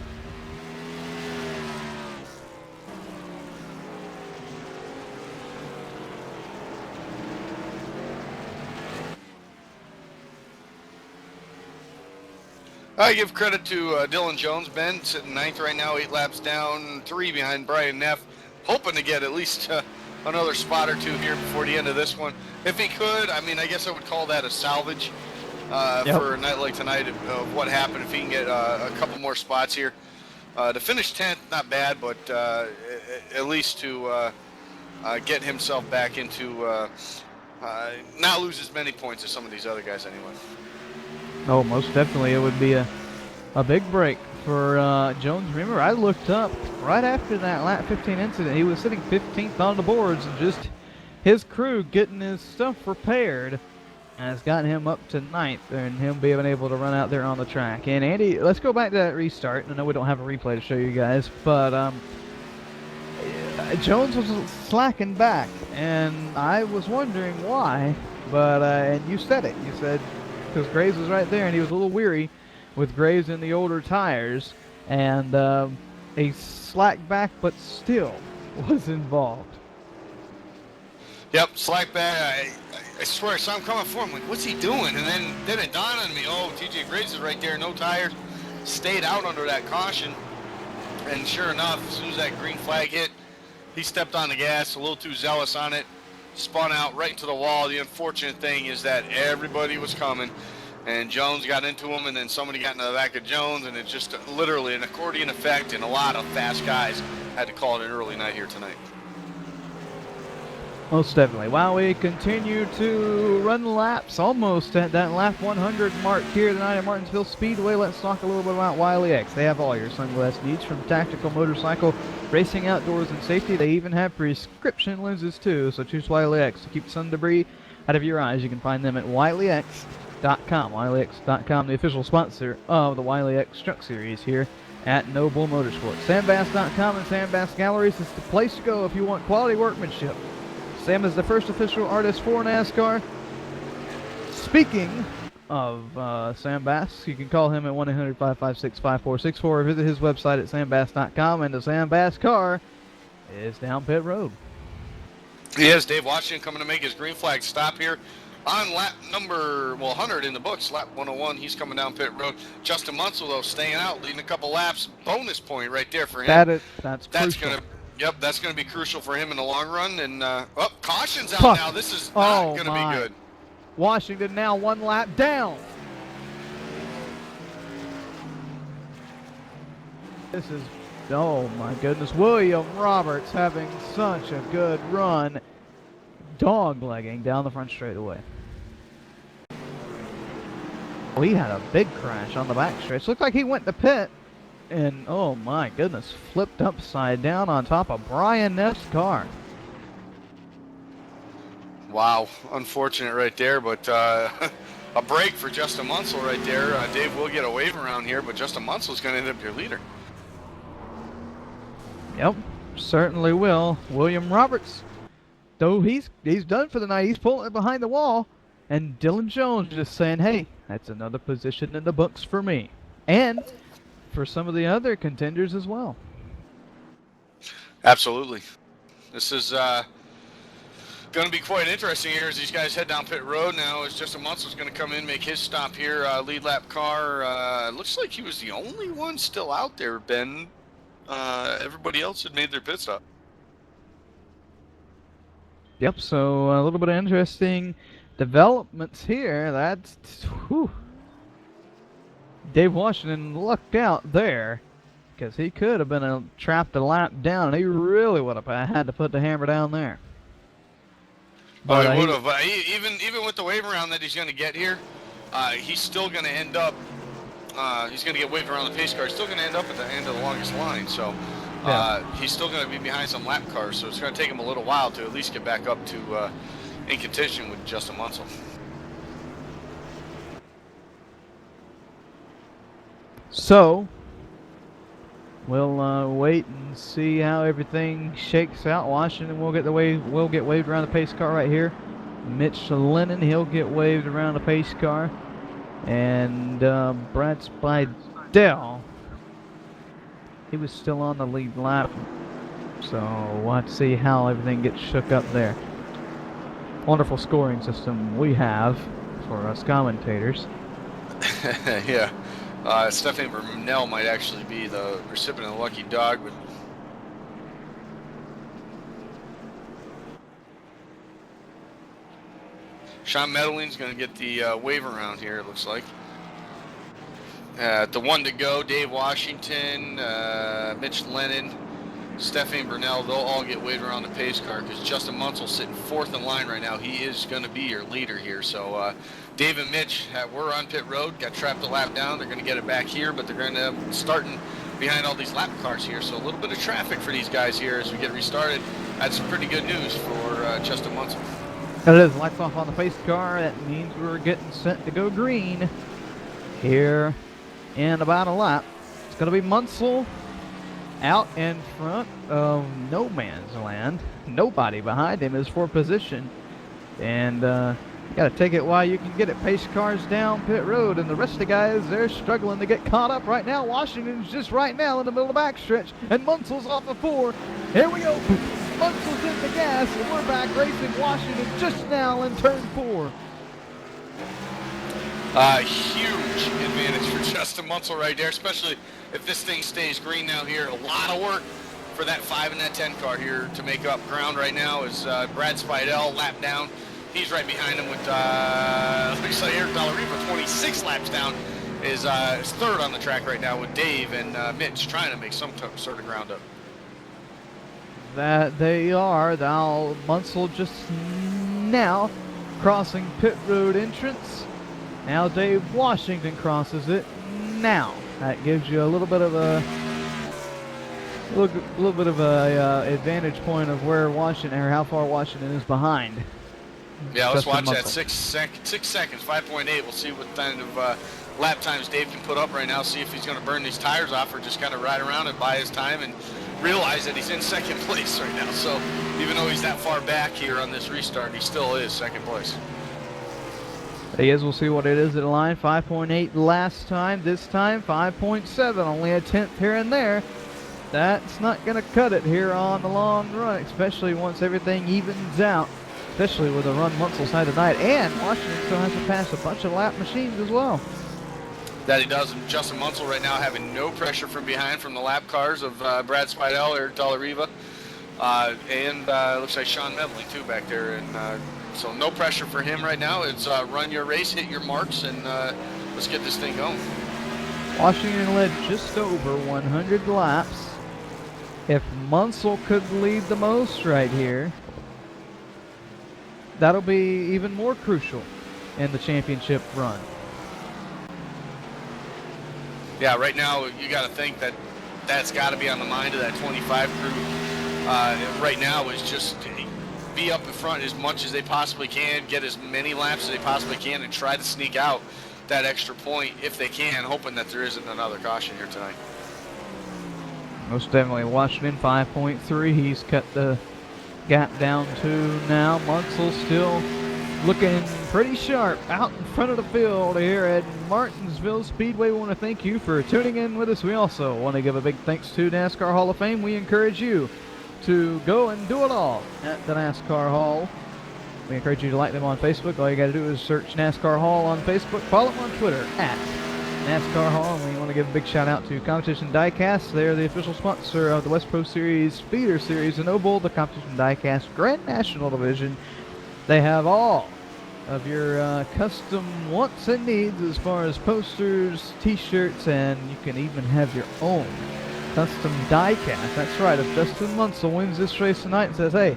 I give credit to Dylan Jones, Ben, sitting ninth right now, 8 laps down, 3 behind Brian Neff, hoping to get at least another spot or 2 here before the end of this one. If he could, I mean, I guess I would call that a salvage for a night like tonight of what happened. If he can get a couple more spots here. To finish 10th, not bad, but at least to get himself back into not lose as many points as some of these other guys anyway. Oh, most definitely. It would be a big break for Jones. Remember, I looked up right after that lap 15 incident. He was sitting 15th on the boards, and just his crew getting his stuff repaired has gotten him up to 9th, and him being able to run out there on the track. And Andy, let's go back to that restart. I know we don't have a replay to show you guys, but Jones was slacking back, and I was wondering why, but and you said it. You said because Graves was right there, and he was a little weary with Graves in the older tires, and he slacked back, but still was involved. Yep, slack back. I swear, I saw him coming for him. Like, what's he doing? And then it dawned on me, oh, TJ Graves is right there, no tires. Stayed out under that caution. And sure enough, as soon as that green flag hit, he stepped on the gas, a little too zealous on it, spun out right into the wall. The unfortunate thing is that everybody was coming, and Jones got into him, and then somebody got into the back of Jones, and it's just literally an accordion effect, and a lot of fast guys had to call it an early night here tonight. Most definitely. While we continue to run laps, almost at that lap 100 mark here tonight at Martinsville Speedway, let's talk a little bit about Wiley X. They have all your sunglass needs, from tactical, motorcycle, racing, outdoors, and safety. They even have prescription lenses too, so choose Wiley X to keep sun debris out of your eyes. You can find them at WileyX.com. WileyX.com, the official sponsor of the Wiley X Truck Series here at Noble Motorsports. Sandbass.com and Sandbass Galleries is the place to go if you want quality workmanship. Sam is the first official artist for NASCAR. Speaking of Sam Bass, you can call him at 1-800-556-5464 or visit his website at sambass.com. And the Sam Bass car is down pit road. He is. Dave Washington coming to make his green flag stop here on lap number 100 in the books, lap 101. He's coming down pit road. Justin Munsell, though, staying out, leading a couple laps. Bonus point right there for him. That's crucial. Yep, that's going to be crucial for him in the long run. And, caution's out now. This is not going to be good. Washington now 1 lap down. This is, oh my goodness, William Roberts having such a good run. Dog-legging down the front straightaway. Oh, he had a big crash on the back stretch. Looked like he went to pit. And, oh my goodness, flipped upside down on top of Brian Neff's car. Wow, unfortunate right there, but a break for Justin Munsell right there. Dave will get a wave around here, but Justin Munsell's going to end up your leader. Yep, certainly will. William Roberts, though he's done for the night. He's pulling it behind the wall. And Dylan Jones just saying, hey, that's another position in the books for me. And for some of the other contenders as well. Absolutely. This is going to be quite interesting here as these guys head down pit road now, as Justin Munsell's going to come in, make his stop here. Lead lap car. Looks like he was the only one still out there, Ben. Everybody else had made their pit stop. Yep, so a little bit of interesting developments here. That's, whew. Dave Washington lucked out there, because he could have been trapped a lap down, and he really would have had to put the hammer down there. But he would have. But even with the wave around that he's going to get here, he's still going to end up. He's going to get waved around the pace car. He's still going to end up at the end of the longest line. So he's still going to be behind some lap cars. So it's going to take him a little while to at least get back up to in contention with Justin Munsell. So we'll wait and see how everything shakes out. Washington will get waved around the pace car right here. Mitch Lennon, he'll get waved around the pace car. And Brad Spidell, he was still on the lead lap. So we'll have to see how everything gets shook up there. Wonderful scoring system we have for us commentators. Yeah. Stephanie Burnell might actually be the recipient of the lucky dog, but Sean Medelling's going to get the wave around here, it looks like. The one to go, Dave Washington, Mitch Lennon, Stephanie Burnell, they'll all get waved around the pace car because Justin Munsell's sitting 4th in line right now. He is going to be your leader here. So Dave and Mitch were on pit road, got trapped a lap down. They're going to get it back here, but they're going to starting behind all these lap cars here. So a little bit of traffic for these guys here as we get restarted. That's some pretty good news for Justin Munsell. It is lights off on the pace car. That means we're getting set to go green here in about a lap. It's going to be Munsell out in front of no man's land. Nobody behind him is for position. And you got to take it while you can get it. Pace cars down pit road, and the rest of the guys, they're struggling to get caught up right now. Washington's just right now in the middle of the backstretch, and Munsell's off of 4. Here we go. Munsell's in the gas, and we're back racing Washington just now in turn 4. Huge advantage for Justin Munsell right there, especially if this thing stays green now here. A lot of work for that 5 and that 10 car here to make up ground right now is Brad Spidell lap down. He's right behind him with, looks like Eric Dallariva, 26 laps down, is 3rd on the track right now with Dave and Mitch trying to make some sort of ground up. That they are. Now Munsell just now crossing pit road entrance. Now Dave Washington crosses it now. That gives you a little bit of a advantage point of where Washington, or how far Washington is behind. Yeah, let's watch Munsell. that 6 seconds, 5.8. We'll see what kind of lap times Dave can put up right now. See if he's going to burn these tires off or just kind of ride around and buy his time and realize that he's in 2nd place right now. So even though he's that far back here on this restart, he still is 2nd place. He is. We'll see what it is at the line. 5.8 last time. This time 5.7. Only a tenth here and there. That's not going to cut it here on the long run, especially once everything evens out, especially with a run Munsell's had tonight. And Washington still has to pass a bunch of lap machines as well. That he does. And Justin Munsell right now having no pressure from behind from the lap cars of Brad Spidell, Eric Dallariva, and looks like Sean Medley too back there. And so no pressure for him right now. It's run your race, hit your marks, and let's get this thing going. Washington led just over 100 laps. If Munsell could lead the most right here, that'll be even more crucial in the championship run. Yeah, right now you got to think that that's got to be on the mind of that 25 crew. Right now is just be up in front as much as they possibly can, get as many laps as they possibly can, and try to sneak out that extra point if they can, hoping that there isn't another caution here tonight. Most definitely. Washington 5.3. He's cut the gap down to now. Munsell still looking pretty sharp out in front of the field here at Martinsville Speedway. We want to thank you for tuning in with us. We also want to give a big thanks to NASCAR Hall of Fame. We encourage you to go and do it all at the NASCAR Hall. We encourage you to like them on Facebook. All you got to do is search NASCAR Hall on Facebook. Follow them on Twitter at NASCAR Hall. And we want to give a big shout out to Competition Diecast. They're the official sponsor of the West Pro Series, Speeder Series, and Oval, the Competition Diecast Grand National Division. They have all of your custom wants and needs as far as posters, t-shirts, and you can even have your own custom diecast. That's right. If Justin Munsell wins this race tonight and says, hey,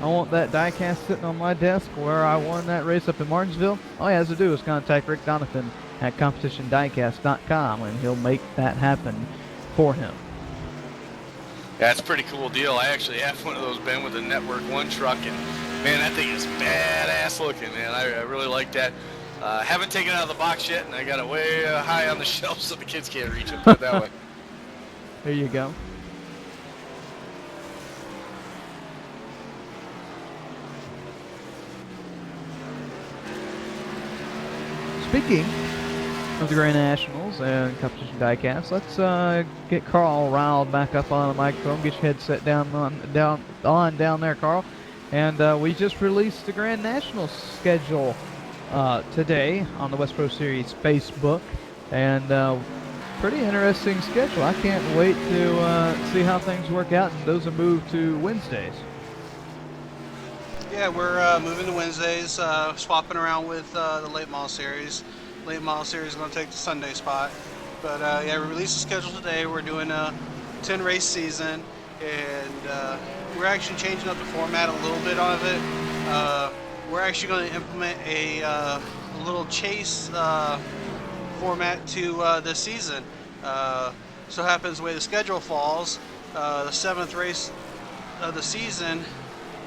I want that diecast sitting on my desk where I won that race up in Martinsville, all he has to do is contact Rick Donovan at competitiondiecast.com, and he'll make that happen for him. Yeah, it's a pretty cool deal. I actually have one of those, Ben, with a Network 1 truck, and man, that thing is badass looking, man. I really like that. Haven't taken it out of the box yet, and I got it way high on the shelf so the kids can't reach it, put it that way. There you go. Speaking of the Grand Nationals and competition diecast. Let's get Carl riled back up on the microphone. Get your headset down there, Carl. And we just released the Grand Nationals schedule today on the West Pro Series Facebook, and pretty interesting schedule. I can't wait to see how things work out, and those are moved to Wednesdays. Yeah, we're moving to Wednesdays, swapping around with the late model series. Late model series is going to take the Sunday spot. But yeah, we released the schedule today. We're doing a 10 race season, and we're actually changing up the format a little bit of it. We're actually going to implement a little chase format to this season. So happens the way the schedule falls, the 7th race of the season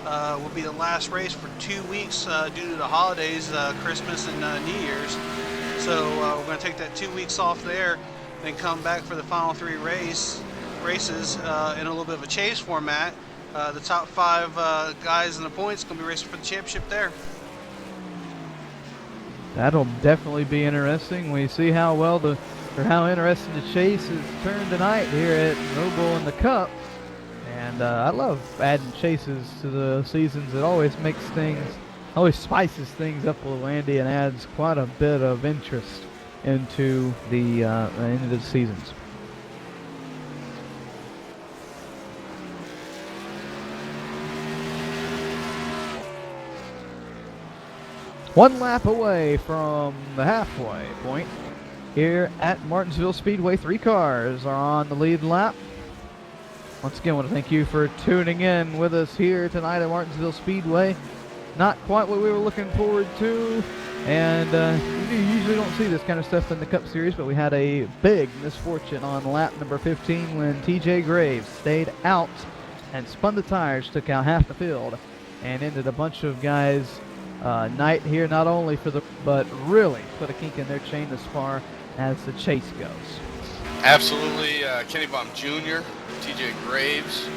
will be the last race for 2 weeks due to the holidays, Christmas and New Year's. So we're going to take that 2 weeks off there, then come back for the final 3 races in a little bit of a chase format. The top 5 guys in the points going to be racing for the championship there. That'll definitely be interesting. We see how well how interesting the chase is turned tonight here at Noble in the Cup. And I love adding chases to the seasons. It always always spices things up a little, Andy, and adds quite a bit of interest into the seasons. One lap away from the halfway point here at Martinsville Speedway. 3 cars are on the lead lap. Once again, I want to thank you for tuning in with us here tonight at Martinsville Speedway. Not quite what we were looking forward to, and you usually don't see this kind of stuff in the Cup Series, but we had a big misfortune on lap number 15 when TJ Graves stayed out and spun the tires, took out half the field, and ended a bunch of guys' night here, not only but really put a kink in their chain as far as the chase goes. Absolutely. Kenny Baum Jr., TJ Graves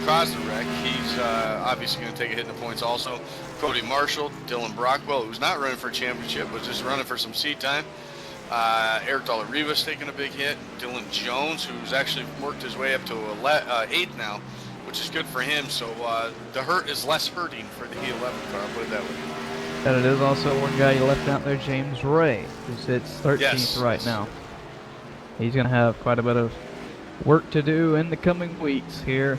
caused the wreck. He's obviously going to take a hit in the points also. Cody Marshall, Dylan Brockwell, who's not running for a championship, was just running for some seat time. Eric Dollarivas taking a big hit. Dylan Jones, who's actually worked his way up to 8th now, which is good for him. So the hurt is less hurting for the E11 car, I'll put it that way. And it is also one guy you left out there, James Ray, who sits 13th right now. He's going to have quite a bit of work to do in the coming weeks here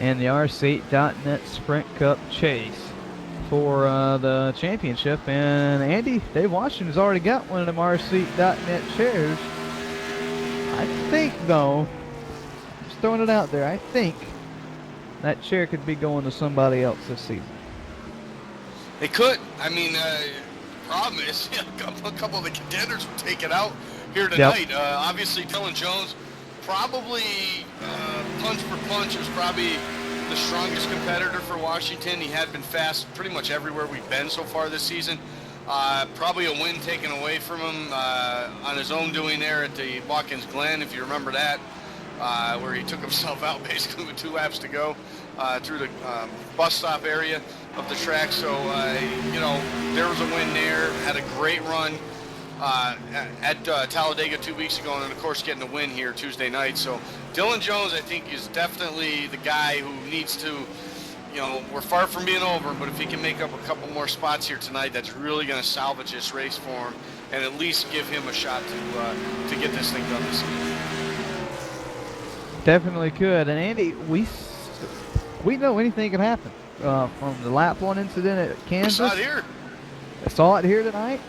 in the RC8.net Sprint Cup Chase for the championship. And Andy, Dave Washington's already got one of them RC8.net chairs. I think, though, just throwing it out there, I think that chair could be going to somebody else this season. It could. I mean, the problem is a couple of the contenders will take it out here tonight. Yep. Obviously, Dylan Jones, probably punch for punch, was probably the strongest competitor for Washington. He had been fast pretty much everywhere we've been so far this season. Probably a win taken away from him on his own doing there at the Watkins Glen, if you remember that, where he took himself out basically with 2 laps to go through the bus stop area of the track. So, there was a win there. Had a great run at Talladega 2 weeks ago, and then, of course, getting a win here Tuesday night. So Dylan Jones, I think, is definitely the guy who needs to, we're far from being over, but if he can make up a couple more spots here tonight, that's really going to salvage this race for him and at least give him a shot to get this thing done this season. Definitely could. And Andy, we know anything can happen. From the lap 1 incident at Kansas. We saw it here. Saw it here tonight.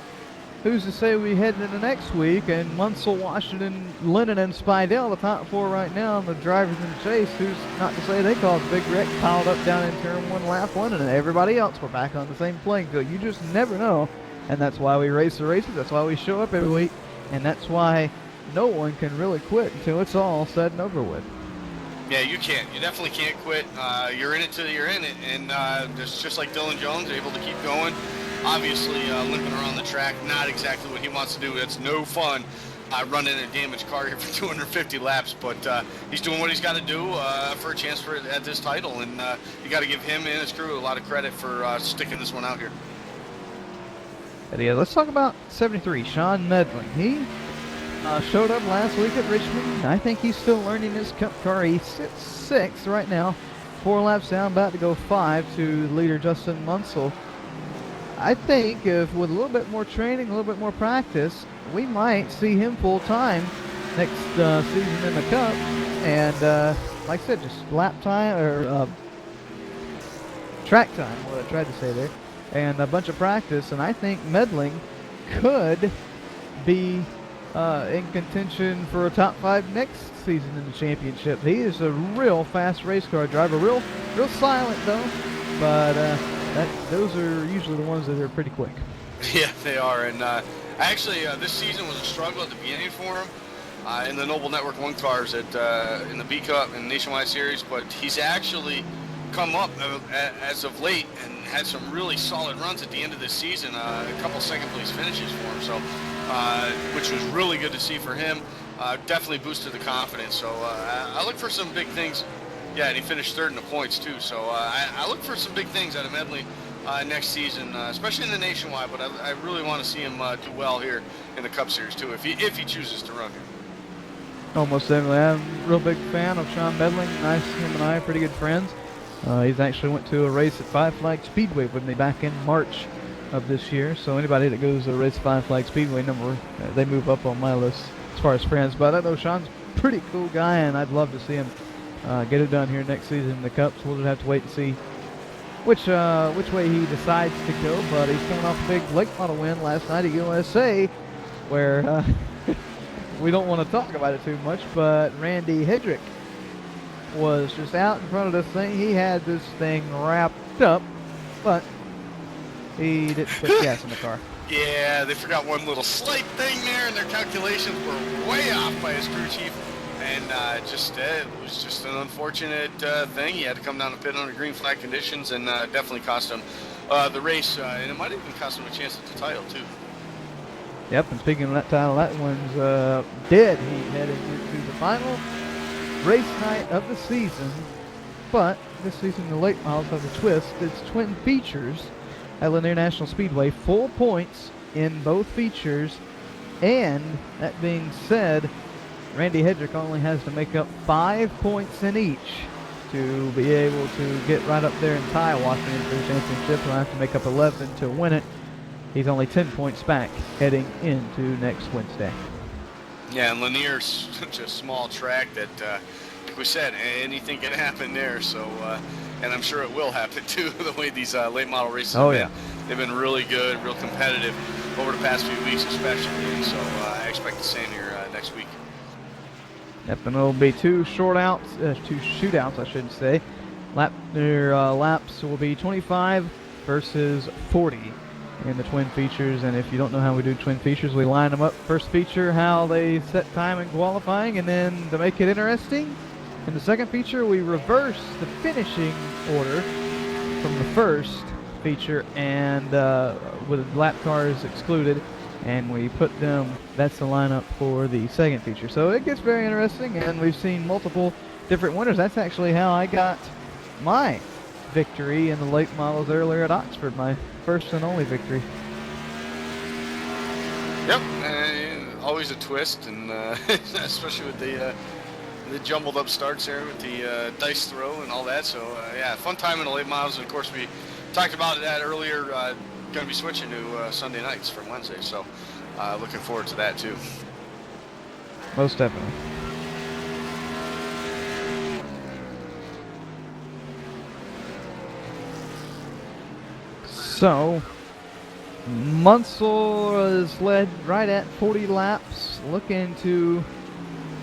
Who's to say we head into next week and Munsell, Washington, Lennon, and Spidell, the top 4 right now, and the drivers in the chase, who's not to say they caused a big wreck, piled up down in turn 1, lap 1, and everybody else, we're back on the same playing field. You just never know, and that's why we race the races, that's why we show up every week, and that's why no one can really quit until it's all said and over with. Yeah, you can't. You definitely can't quit. You're in it till you're in it, and just like Dylan Jones, able to keep going. Obviously, limping around the track, not exactly what he wants to do. It's no fun running a damaged car here for 250 laps, but he's doing what he's got to do for a chance at this title, and you got to give him and his crew a lot of credit for sticking this one out here. But yeah, let's talk about 73, Sean Medlin. He showed up last week at Richmond. I think he's still learning his Cup car. He sits 6th right now, 4 laps down, about to go 5 to leader Justin Munsell. I think if with a little bit more training, a little bit more practice, we might see him full time next season in the Cup. And like I said, just lap time or track time, what I tried to say there, and a bunch of practice. And I think Medling could be in contention for a top 5 next season in the championship. He is a real fast race car driver, real silent though, but those are usually the ones that are pretty quick. Yeah, they are. And actually, this season was a struggle at the beginning for him in the Noble Network 1 cars in the B Cup and Nationwide Series, but he's actually come up as of late and had some really solid runs at the end of this season. A couple second place finishes for him, so which was really good to see for him. Definitely boosted the confidence. So I look for some big things. Yeah, and he finished 3rd in the points too. So I look for some big things out of Medley next season, especially in the Nationwide. But I really want to see him do well here in the Cup Series too, if he chooses to run here. Almost definitely. I'm a real big fan of Sean Medling. Nice, him and I are pretty good friends. He's actually went to a race at Five Flag Speedway with me back in March of this year. So anybody that goes to a race at Five Flag Speedway they move up on my list as far as friends. But I know Sean's a pretty cool guy, and I'd love to see him get it done here next season in the Cup. So we'll just have to wait and see which way he decides to go. But he's coming off a big late model win last night at USA, where we don't want to talk about it too much, but Randy Hedrick was just out in front of this thing. He had this thing wrapped up, but he didn't put gas in the car. Yeah, they forgot one little slight thing there, and their calculations were way off by his crew chief. And it was just an unfortunate thing. He had to come down the pit under green flag conditions, and definitely cost him the race. And it might have even cost him a chance at the title, too. Yep, and speaking of that title, that one's dead. He headed into the final race night of the season. But this season, the late models have a twist. It's twin features at Lanier National Speedway. 4 points in both features. And that being said, Randy Hedrick only has to make up 5 points in each to be able to get right up there and tie Washington for the championship. He'll have to make up 11 to win it. He's only 10 points back heading into next Wednesday. Yeah, and Lanier's such a small track that, like we said, anything can happen there. So, and I'm sure it will happen too, the way these late model races have been. They've been really good, real competitive over the past few weeks especially. And so I expect the same here next week. Yep, and it'll be 2 shootouts, I should say. Laps will be 25 versus 40 in the twin features. And if you don't know how we do twin features, we line them up. First feature, how they set time in qualifying, and then to make it interesting, in the second feature, we reverse the finishing order from the first feature, and with lap cars excluded, and we put them, that's the lineup for the second feature. So it gets very interesting, and we've seen multiple different winners. That's actually how I got my victory in the late models earlier at Oxford, my first and only victory. Yep, always a twist, and especially with the jumbled up starts there with the dice throw and all that. So yeah, fun time in the late models, and of course we talked about that earlier. Going to be switching to Sunday nights from Wednesday, so looking forward to that too. Most definitely. So, Munsell is led right at 40 laps, looking to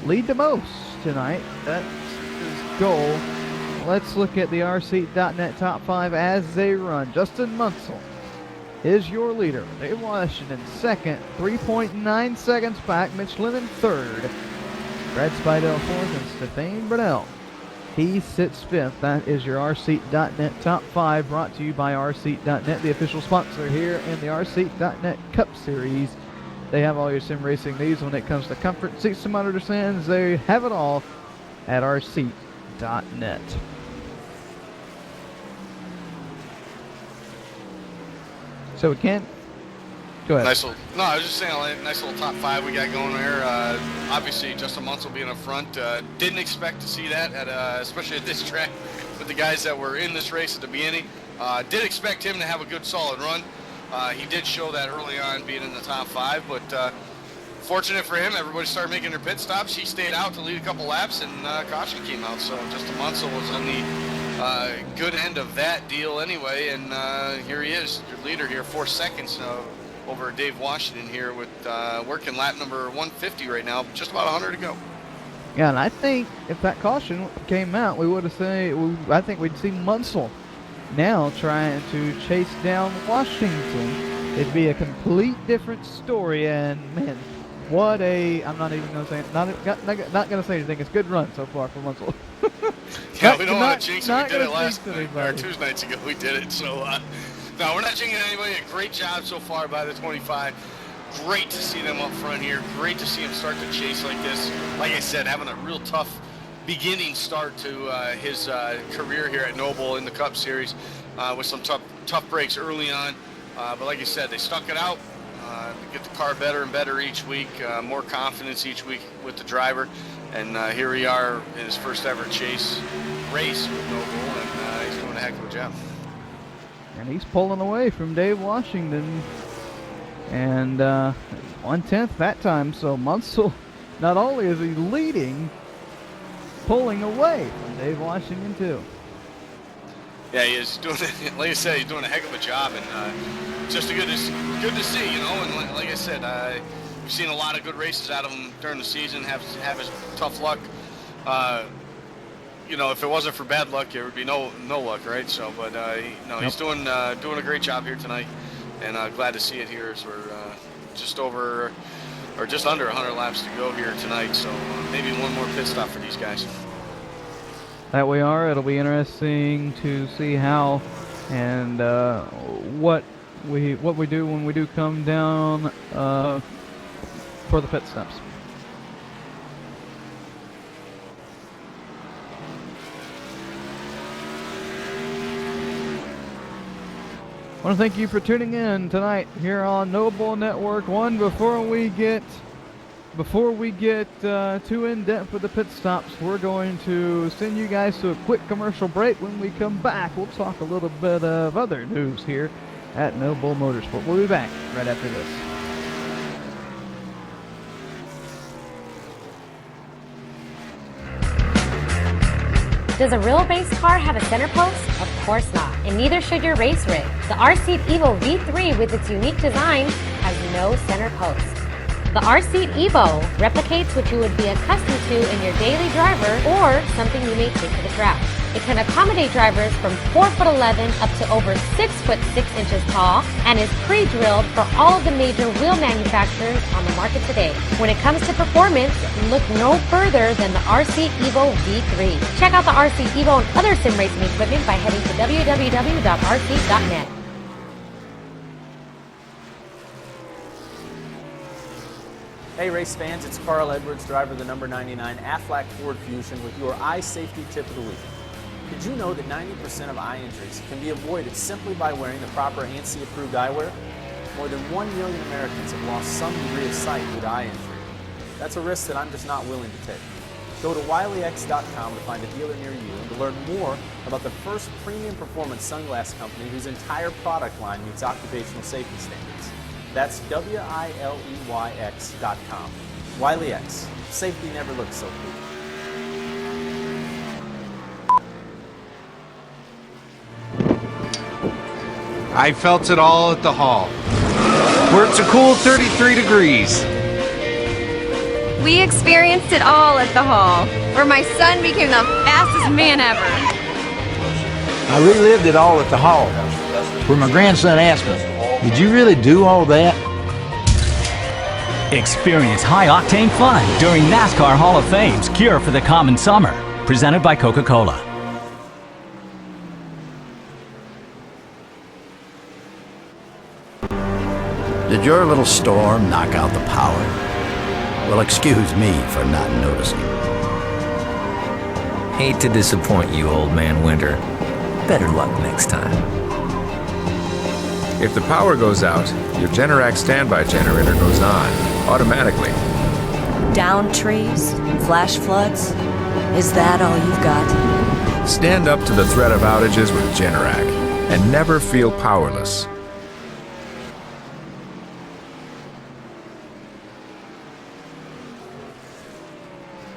lead the most tonight. That's his goal. Let's look at the rseat.net top 5 as they run. Justin Munsell is your leader. Dave Washington second, 3.9 seconds back. Mitch Lennon third. Brad Spidell fourth, and Stefan Brunel, he sits fifth. That is your rseat.net top 5, brought to you by rseat.net, the official sponsor here in the rseat.net Cup Series. They have all your sim racing needs when it comes to comfort, seats, and monitor stands. They have it all at rseat.net. So again, Go ahead. No, I was just saying, a nice little top 5 we got going there. Obviously, Justin Munsell being up front. Didn't expect to see that, especially at this track with the guys that were in this race at the beginning. Did expect him to have a good, solid run. He did show that early on, being in the top 5, but fortunate for him, everybody started making their pit stops. He stayed out to lead a couple laps, and caution came out. So Justin Munsell was on the good end of that deal anyway, and here he is, your leader here, 4 seconds over Dave Washington here with working lap number 150 right now, just about 100 to go. Yeah, and I think if that caution came out, I think we'd see Munsell now trying to chase down Washington. It'd be a complete different story, and man, I'm not even going to say, not going to say anything. It's a good run so far for Munsell. Yeah, we don't want to jinx it. We did it last night, or 2 nights ago we did it, so no, we're not jinxing anybody. A great job so far by the 25. Great to see them up front here. Great to see him start to chase like this. Like I said, having a real tough beginning start to his career here at Noble in the Cup Series with some tough breaks early on. But like you said, they stuck it out. Get the car better and better each week, more confidence each week with the driver. And here we are in his first ever race with Noble, and he's doing a heck of a job. And he's pulling away from Dave Washington. And 1/10 that time, so Munsell, not only is he leading, pulling away from Dave Washington too. Yeah, he is doing it. Like I said, he's doing a heck of a job, and just good to see, you know. And like I said, we've seen a lot of good races out of him during the season. Have his tough luck. You know, if it wasn't for bad luck, there would be no luck, right? So, but he's doing a great job here tonight, and glad to see it here as we're just over or just under 100 laps to go here tonight. So maybe one more pit stop for these guys. That we are. It'll be interesting to see how and what we do when we do come down for the pit stops. I want to thank you for tuning in tonight here on Noble Network 1. Before we get too in-depth with the pit stops, we're going to send you guys to a quick commercial break. When we come back, we'll talk a little bit of other news here at Noble Motorsport. We'll be back right after this. Does a real base car have a center post? Of course not, and neither should your race rig. The R-Seat Evo V3 with its unique design has no center post. The R-Seat Evo replicates what you would be accustomed to in your daily driver or something you may take to the track. It can accommodate drivers from 4'11" up to over 6'6" tall and is pre-drilled for all of the major wheel manufacturers on the market today. When it comes to performance, look no further than the R-Seat Evo V3. Check out the R-Seat Evo and other sim racing equipment by heading to www.rseat.net. Hey race fans, it's Carl Edwards, driver of the number 99 Aflac Ford Fusion with your eye safety tip of the week. Did you know that 90% of eye injuries can be avoided simply by wearing the proper ANSI approved eyewear? More than 1 million Americans have lost some degree of sight due to eye injury. That's a risk that I'm just not willing to take. Go to wileyx.com to find a dealer near you and to learn more about the first premium performance sunglass company whose entire product line meets occupational safety standards. That's wileyx.com. Wiley X. Safety never looks so cool. I felt it all at the hall, where it's a cool 33 degrees. We experienced it all at the hall, where my son became the fastest man ever. I relived it all at the hall, where my grandson asked me, "Did you really do all that?" Experience high-octane fun during NASCAR Hall of Fame's Cure for the Common Summer, presented by Coca-Cola. Did your little storm knock out the power? Well, excuse me for not noticing. Hate to disappoint you, old man Winter. Better luck next time. If the power goes out, your Generac standby generator goes on, automatically. Down trees? Flash floods? Is that all you've got? Stand up to the threat of outages with Generac and never feel powerless.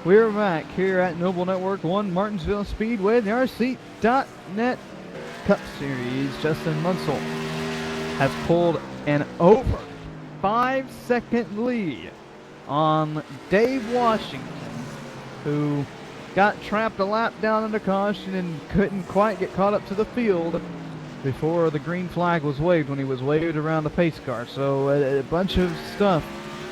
We're back here at Noble Network 1 Martinsville Speedway, the RC.net Cup Series. Justin Munsell has pulled an over 5-second lead on Dave Washington, who got trapped a lap down under caution and couldn't quite get caught up to the field before the green flag was waved when he was waved around the pace car. So a bunch of stuff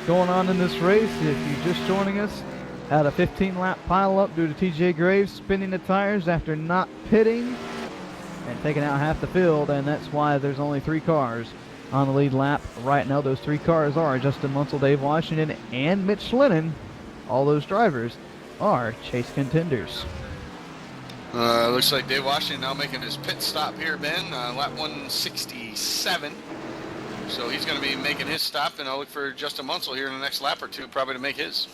going on in this race. If you're just joining us, had a 15-lap pile-up due to TJ Graves spinning the tires after not pitting and taking out half the field, and that's why there's only 3 cars on the lead lap right now. Those 3 cars are Justin Munsell, Dave Washington, and Mitch Lennon. All those drivers are chase contenders. Looks like Dave Washington now making his pit stop here, Ben, lap 167. So he's going to be making his stop, and I'll look for Justin Munsell here in the next lap or two, probably to make his.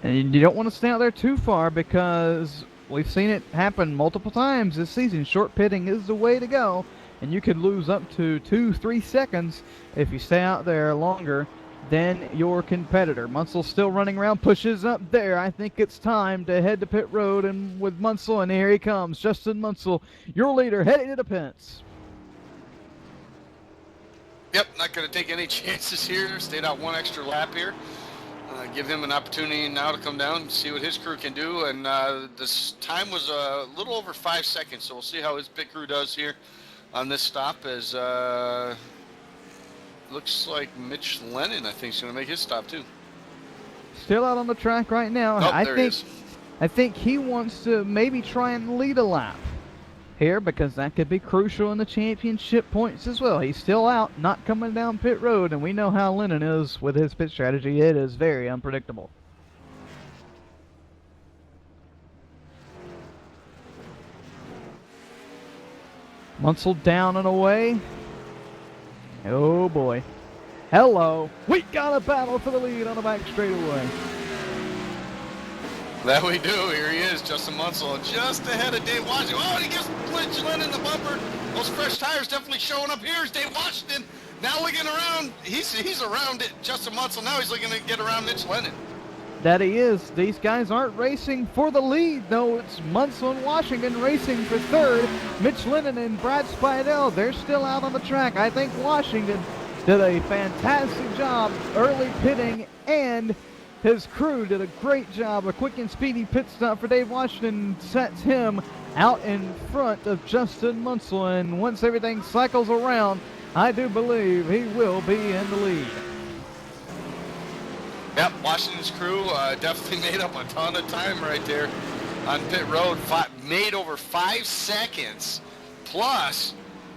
And you don't want to stay out there too far because we've seen it happen multiple times this season. Short pitting is the way to go, and you could lose up to 2-3 seconds if you stay out there longer than your competitor. Munsell still running around, pushes up there. I think it's time to head to pit road, and with Munsell, and here he comes, Justin Munsell, your leader, heading to the pits. Yep, not going to take any chances here. Stayed out 1 extra lap here. Give him an opportunity now to come down and see what his crew can do. And this time was a little over 5 seconds, so we'll see how his pit crew does here on this stop. As looks like Mitch Lennon, I think, is going to make his stop too. Still out on the track right now. Oh, I think he wants to maybe try and lead a lap here because that could be crucial in the championship points as well. He's still out, not coming down pit road, and we know how Lennon is with his pit strategy. It is very unpredictable. Munsell down and away. Oh boy. Hello. We got a battle for the lead on the back straightaway. That we do. Here he is, Justin Munsell, just ahead of Dave Washington. Oh, and he gets Mitch Lennon in the bumper. Those fresh tires definitely showing up. Here's Dave Washington. Now looking around. He's around it. Justin Munsell. Now he's looking to get around Mitch Lennon. That he is. These guys aren't racing for the lead, though. It's Munsell and Washington racing for third. Mitch Lennon and Brad Spidell, they're still out on the track. I think Washington did a fantastic job early pitting, and his crew did a great job. A quick and speedy pit stop for Dave Washington sets him out in front of Justin Munsell, and once everything cycles around, I do believe he will be in the lead. Yep, Washington's crew definitely made up a ton of time right there on pit road. Made over 5 seconds, plus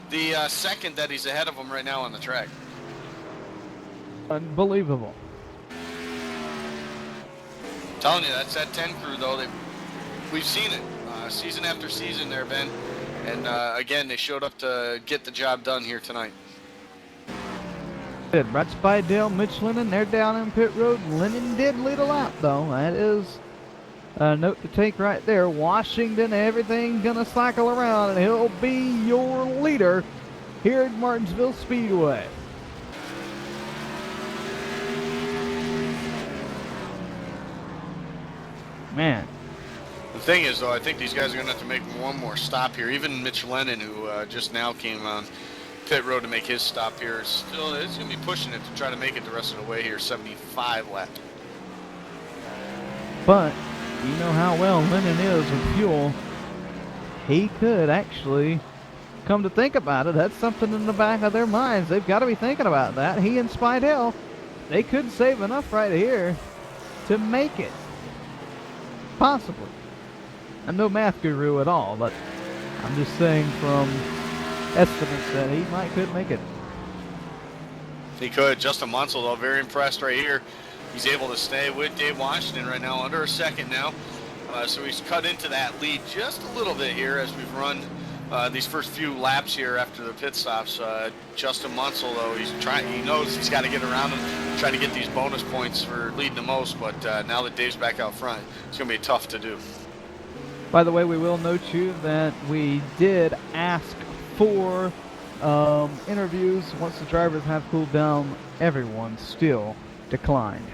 the second that he's ahead of him right now on the track. Unbelievable. Telling you, that's that 10 crew though. We've seen it season after season there, Ben. And again, they showed up to get the job done here tonight. Good. Brad Spidell, Mitch Lennon, they're down in pit road. Lennon did lead a lap though. That is a note to take right there. Washington, everything gonna cycle around, and he'll be your leader here at Martinsville Speedway. Man. The thing is, though, I think these guys are going to have to make one more stop here. Even Mitch Lennon, who just now came on pit road to make his stop here, is going to be pushing it to try to make it the rest of the way here, 75 left. But you know how well Lennon is with fuel. He could actually, come to think about it, that's something in the back of their minds. They've got to be thinking about that. He and Spidell, they could save enough right here to make it. Possibly. I'm no math guru at all, but I'm just saying from estimates that he could make it. He could. Justin Munsell, though, very impressed right here. He's able to stay with Dave Washington right now, under a second now. So he's cut into that lead just a little bit here as we've run these first few laps here after the pit stops. Justin Munsell, though, he knows he's got to get around him, try to get these bonus points for leading the most. But now that Dave's back out front, it's going to be tough to do. By the way, we will note you that we did ask for interviews once the drivers have cooled down. Everyone still declined.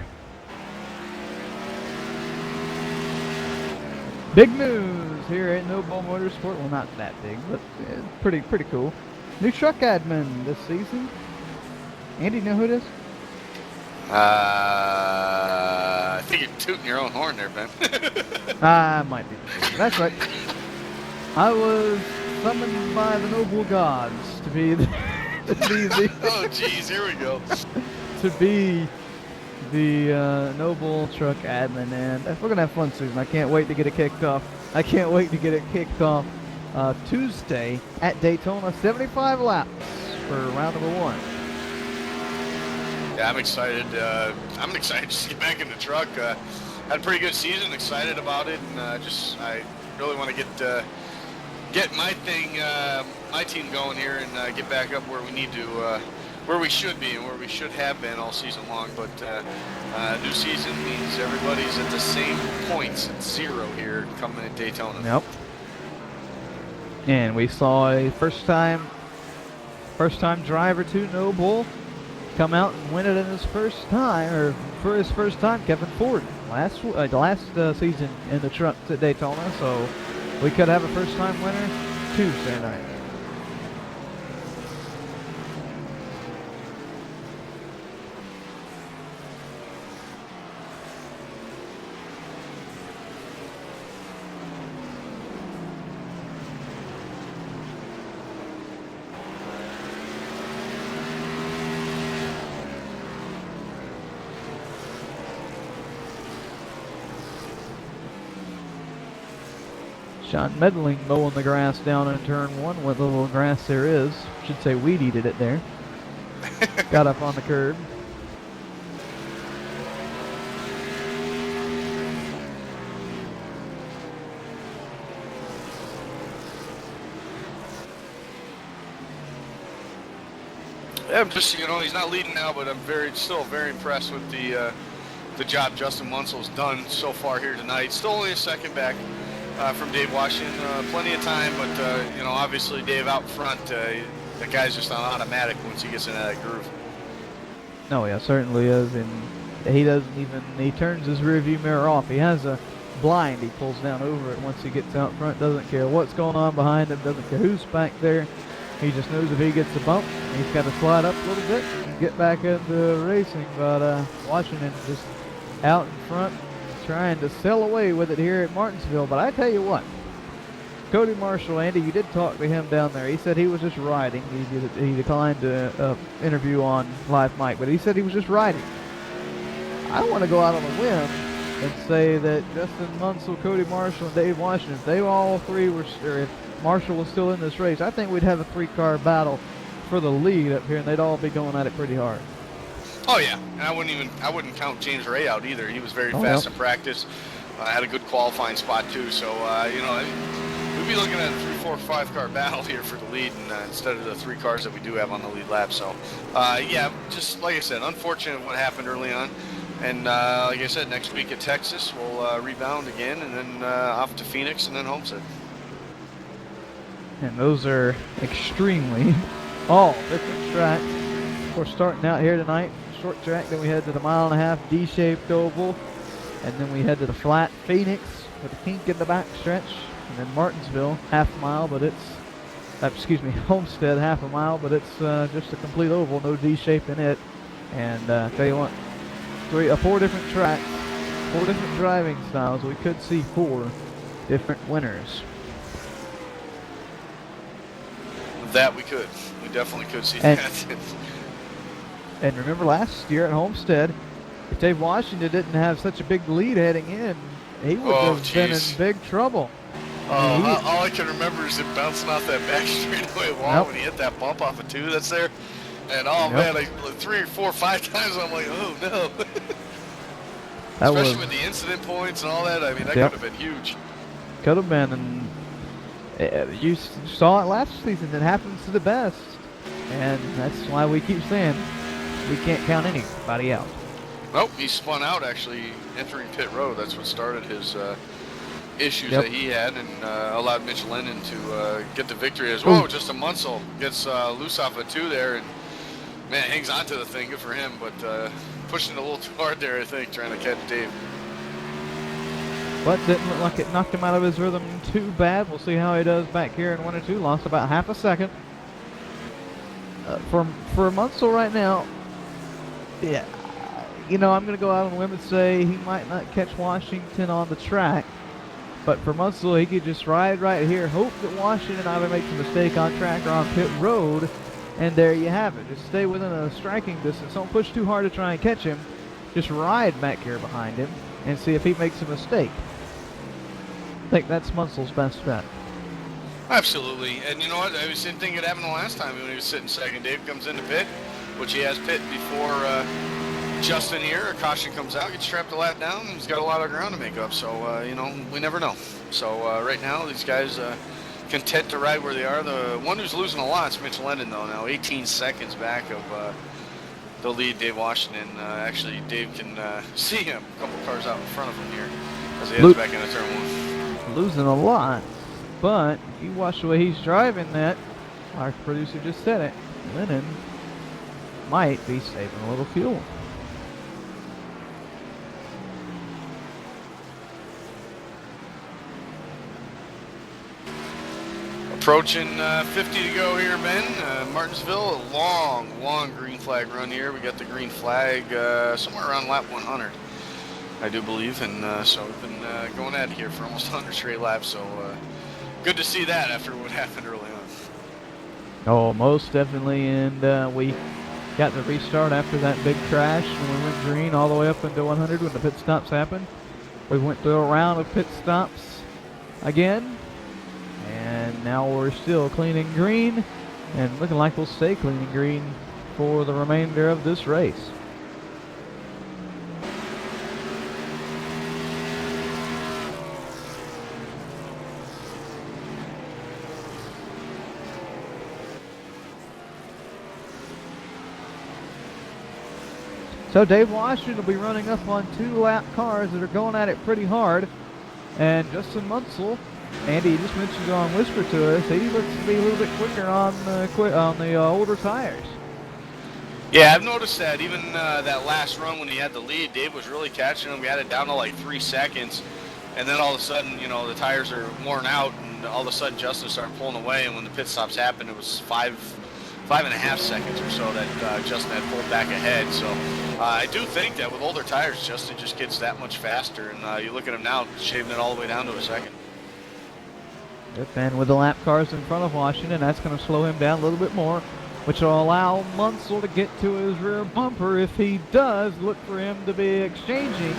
Big news here at Noble Motorsport. Well, not that big, but pretty cool. New truck admin this season. Andy, you know who it is? I think you're tooting your own horn there, Ben. I might be. That's right. I was summoned by the noble gods to be the oh, geez, here we go. to be the noble truck admin, and we're gonna have fun soon. I can't wait to get it kicked off. Tuesday at Daytona, 75 laps for round number 1. Yeah, I'm excited. I'm excited just to get back in the truck. Had a pretty good season. Excited about it, and I really want to get my team going here and get back up where we need to, where we should be and where we should have been all season long. But new season means everybody's at the same points at 0 here coming at Daytona. Yep. And we saw a first-time driver to Noble come out and win it in his first time, or for his first time, Kevin Ford, last season in the trucks at Daytona. So we could have a first-time winner Tuesday night. Sean Medling mowing the grass down in turn 1. What little grass there is. Should say weed eated it there. Got up on the curb. Yeah, I'm just, he's not leading now, but I'm still very impressed with the job Justin Munsell's done so far here tonight. Still only a second back from Dave Washington. Plenty of time, but obviously Dave out front, the guy's just on automatic once he gets into that groove. No, yeah, certainly is, and he turns his rearview mirror off. He has a blind he pulls down over it once he gets out front. Doesn't care what's going on behind him, doesn't care who's back there. He just knows if he gets a bump, he's got to slide up a little bit and get back into racing. But Washington just out in front, trying to sail away with it here at Martinsville. But I tell you what, Cody Marshall, Andy, you did talk to him down there. He said he was just riding. He declined to interview on live mic, but he said he was just riding. I want to go out on a whim and say that Justin Munsell, Cody Marshall, and Dave Washington, if they all three were, or if Marshall was still in this race, I think we'd have a 3-car battle for the lead up here, and they'd all be going at it pretty hard. Oh yeah, and I wouldn't count James Ray out either. He was very fast in practice. Had a good qualifying spot too. So we'd be looking at a 3, 4, 5-car battle here for the lead, and instead of the 3 cars that we do have on the lead lap. So yeah, just like I said, unfortunate what happened early on. And like I said, next week at Texas, we'll rebound again, and then off to Phoenix, and then Homestead. And those are extremely all different tracks. Of course, starting out here tonight, short track, then we head to the 1.5-mile D-shaped oval, and then we head to the flat Phoenix with a kink in the back stretch, and then Martinsville, 1/2 mile, but it's, Homestead, 1/2 mile, but it's just a complete oval, no D-shape in it. And tell you what, 4 different tracks, 4 different driving styles. We could see 4 different winners. That we could. We definitely could see that. And remember last year at Homestead, if Dave Washington didn't have such a big lead heading in, he would have been in big trouble. All I can remember is him bouncing off that back straightaway wall when he hit that bump off of 2 that's there. And man, like 3 or 4 or 5 times, I'm like, oh no. Especially with the incident points and all that. I mean, that could have been huge. Could have been, You saw it last season. It happens to the best. And that's why we keep saying we can't count anybody out. Nope, he spun out actually entering pit road. That's what started his issues that he had and allowed Mitch Lennon to get the victory as well. Just a Munsell gets loose off a 2 there and man, hangs on to the thing. Good for him, but pushing it a little too hard there, I think, trying to catch Dave. But didn't look like it knocked him out of his rhythm too bad. We'll see how he does back here in 1 and 2. Lost about half a second. For Munsell right now, yeah, you know, I'm going to go out on a limb and say he might not catch Washington on the track. But for Munsell, he could just ride right here, hope that Washington either makes a mistake on track or on pit road, and there you have it. Just stay within a striking distance. Don't push too hard to try and catch him. Just ride back here behind him and see if he makes a mistake. I think that's Munsell's best bet. Absolutely, and you know what? I was thinking it happened the last time when he was sitting second. Dave comes into pit, which he has pit before Justin here. A caution comes out, gets trapped a lap down, and he's got a lot of ground to make up. So you know, we never know. So right now, these guys content to ride where they are. The one who's losing a lot is Mitch Lennon, though. Now 18 seconds back of the lead, Dave Washington. Actually, Dave can see him a couple cars out in front of him here as he heads back into turn 1. Losing a lot. But you watch the way he's driving that, our producer just said it, Lennon might be saving a little fuel. Approaching 50 to go here, Ben. Martinsville, a long green flag run here. We got the green flag somewhere around lap 100, I do believe. And so we've been going at it here for almost 100 straight laps. So good to see that after what happened early on. Oh, most definitely. And we got the restart after that big crash when we went green all the way up into 100 when the pit stops happened. We went through a round of pit stops again. And now we're still cleaning green and looking like we'll stay cleaning green for the remainder of this race. So Dave Washington will be running up on 2 lap cars that are going at it pretty hard. And Justin Munsell, Andy just mentioned on Whisper to us, he looks to be a little bit quicker on the older tires. Yeah, I've noticed that. Even that last run when he had the lead, Dave was really catching him. We had it down to like 3 seconds. And then all of a sudden, you know, the tires are worn out. And all of a sudden, Justin started pulling away. And when the pit stops happened, it was 5.5 seconds or so that Justin had pulled back ahead. So I do think that with older tires, Justin just gets that much faster. And you look at him now, shaving it all the way down to a second. Yep, and with the lap cars in front of Washington, that's going to slow him down a little bit more, which will allow Munsell to get to his rear bumper if he does look for him to be exchanging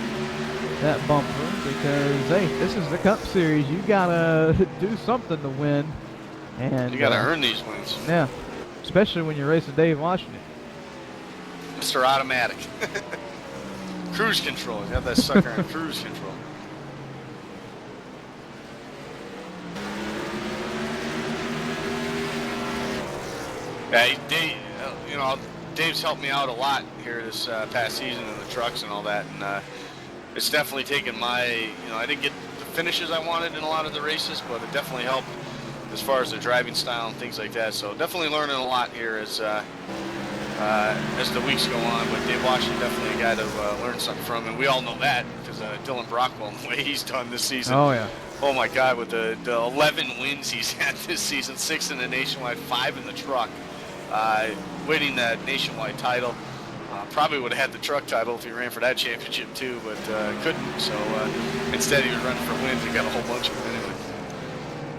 that bumper, because, hey, this is the Cup Series. You got to do something to win. And you got to earn these wins. Yeah, especially when you're racing Dave Washington. Mr. Automatic. Cruise control. You have that sucker on cruise control. Yeah, Dave, you know, Dave's helped me out a lot here this past season in the trucks and all that, and it's definitely taken my, you know, I didn't get the finishes I wanted in a lot of the races, but it definitely helped as far as the driving style and things like that. So definitely learning a lot here as the weeks go on. But Dave Washington definitely a guy to learn something from, and we all know that because Dylan Brockwell and the way he's done this season. Oh yeah. Oh my God, with the 11 wins he's had this season, 6 in the nationwide, 5 in the truck. Winning that nationwide title. Probably would have had the truck title if he ran for that championship too, but couldn't. So instead he was running for wins and got a whole bunch of them anyway.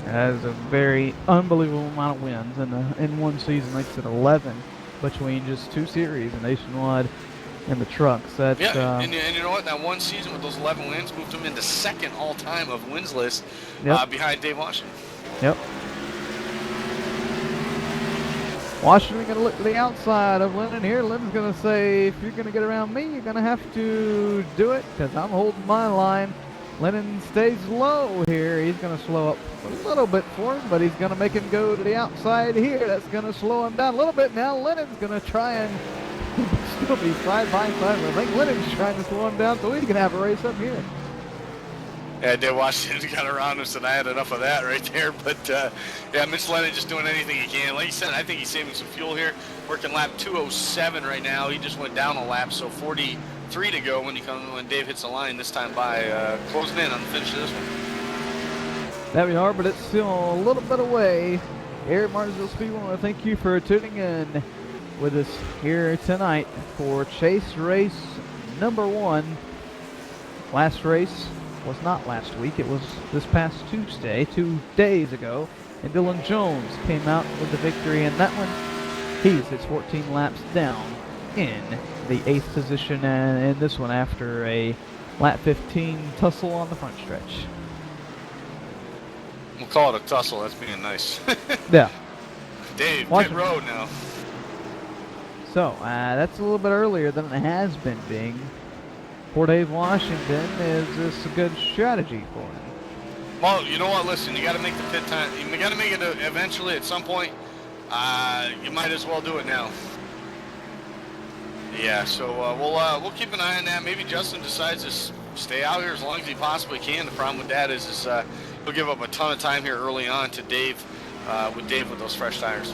That is a very unbelievable amount of wins in one season. Makes it 11 between just 2 series, the nationwide and the trucks. That's, yeah, and you know what? That one season with those 11 wins moved him into 2nd all-time of wins list behind Dave Washington. Yep. Washington going to look to the outside of Lennon here. Lennon's going to say, if you're going to get around me, you're going to have to do it because I'm holding my line. Lennon stays low here. He's going to slow up a little bit for him, but he's going to make him go to the outside here. That's going to slow him down a little bit. Now Lennon's going to try and still be side by side. But I think Lennon's trying to slow him down so he can have a race up here. Yeah, Dave Washington got around us, and I had enough of that right there. But, yeah, Mitch Lennon just doing anything he can. Like you said, I think he's saving some fuel here. Working lap 207 right now. He just went down a lap, so 43 to go when Dave hits the line this time by. Closing in on the finish of this one. There we are, but it's still a little bit away. Here at Martinsville Speedway, I want to thank you for tuning in with us here tonight for Chase Race number 1. Last race was not last week. It was this past Tuesday, 2 days ago. And Dylan Jones came out with the victory in that one. He sits 14 laps down in the 8th position and in this one after a lap 15 tussle on the front stretch. We'll call it a tussle. That's being nice. Yeah. Dave, pit road now. So, that's a little bit earlier than it has been being. For Dave Washington, is this a good strategy for him? Well, you know what? Listen, you got to make the pit time. You got to make it eventually at some point. You might as well do it now. Yeah, so we'll keep an eye on that. Maybe Justin decides to stay out here as long as he possibly can. The problem with that is he'll give up a ton of time here early on to Dave, with those fresh tires.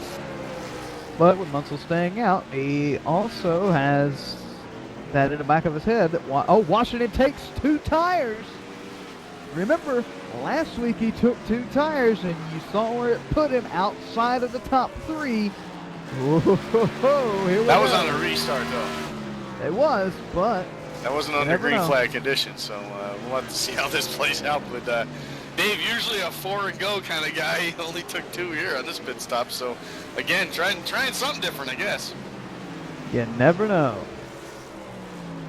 But with Munsell staying out, he also has that in the back of his head that Washington takes 2 tires. Remember, last week he took 2 tires, and you saw where it put him outside of the top 3. Whoa, here we That go. was on a restart, though. It was, but that wasn't under green flag conditions, so we'll have to see how this plays out. But Dave, usually a 4 and go kind of guy, he only took 2 here on this pit stop. So again, trying something different, I guess. You never know.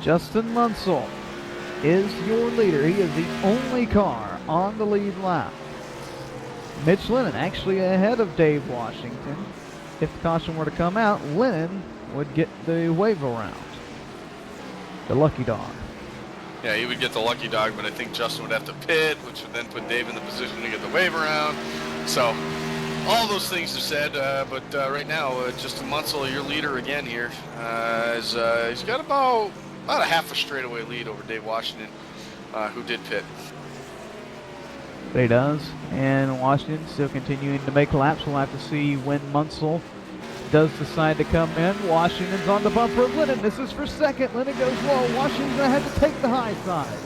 Justin Munsell is your leader. He is the only car on the lead lap. Mitch Lennon actually ahead of Dave Washington. If the caution were to come out, Lennon would get the wave around. The lucky dog. Yeah, he would get the lucky dog, but I think Justin would have to pit, which would then put Dave in the position to get the wave around. So all those things are said, but right now, Justin Munsell, your leader again here, he's got about a half a straightaway lead over Dave Washington, who did pit. But he does, and Washington still continuing to make laps. We'll have to see when Munsell does decide to come in. Washington's on the bumper of Lennon. This is for second. Lennon goes low. Washington's going to have to take the high side.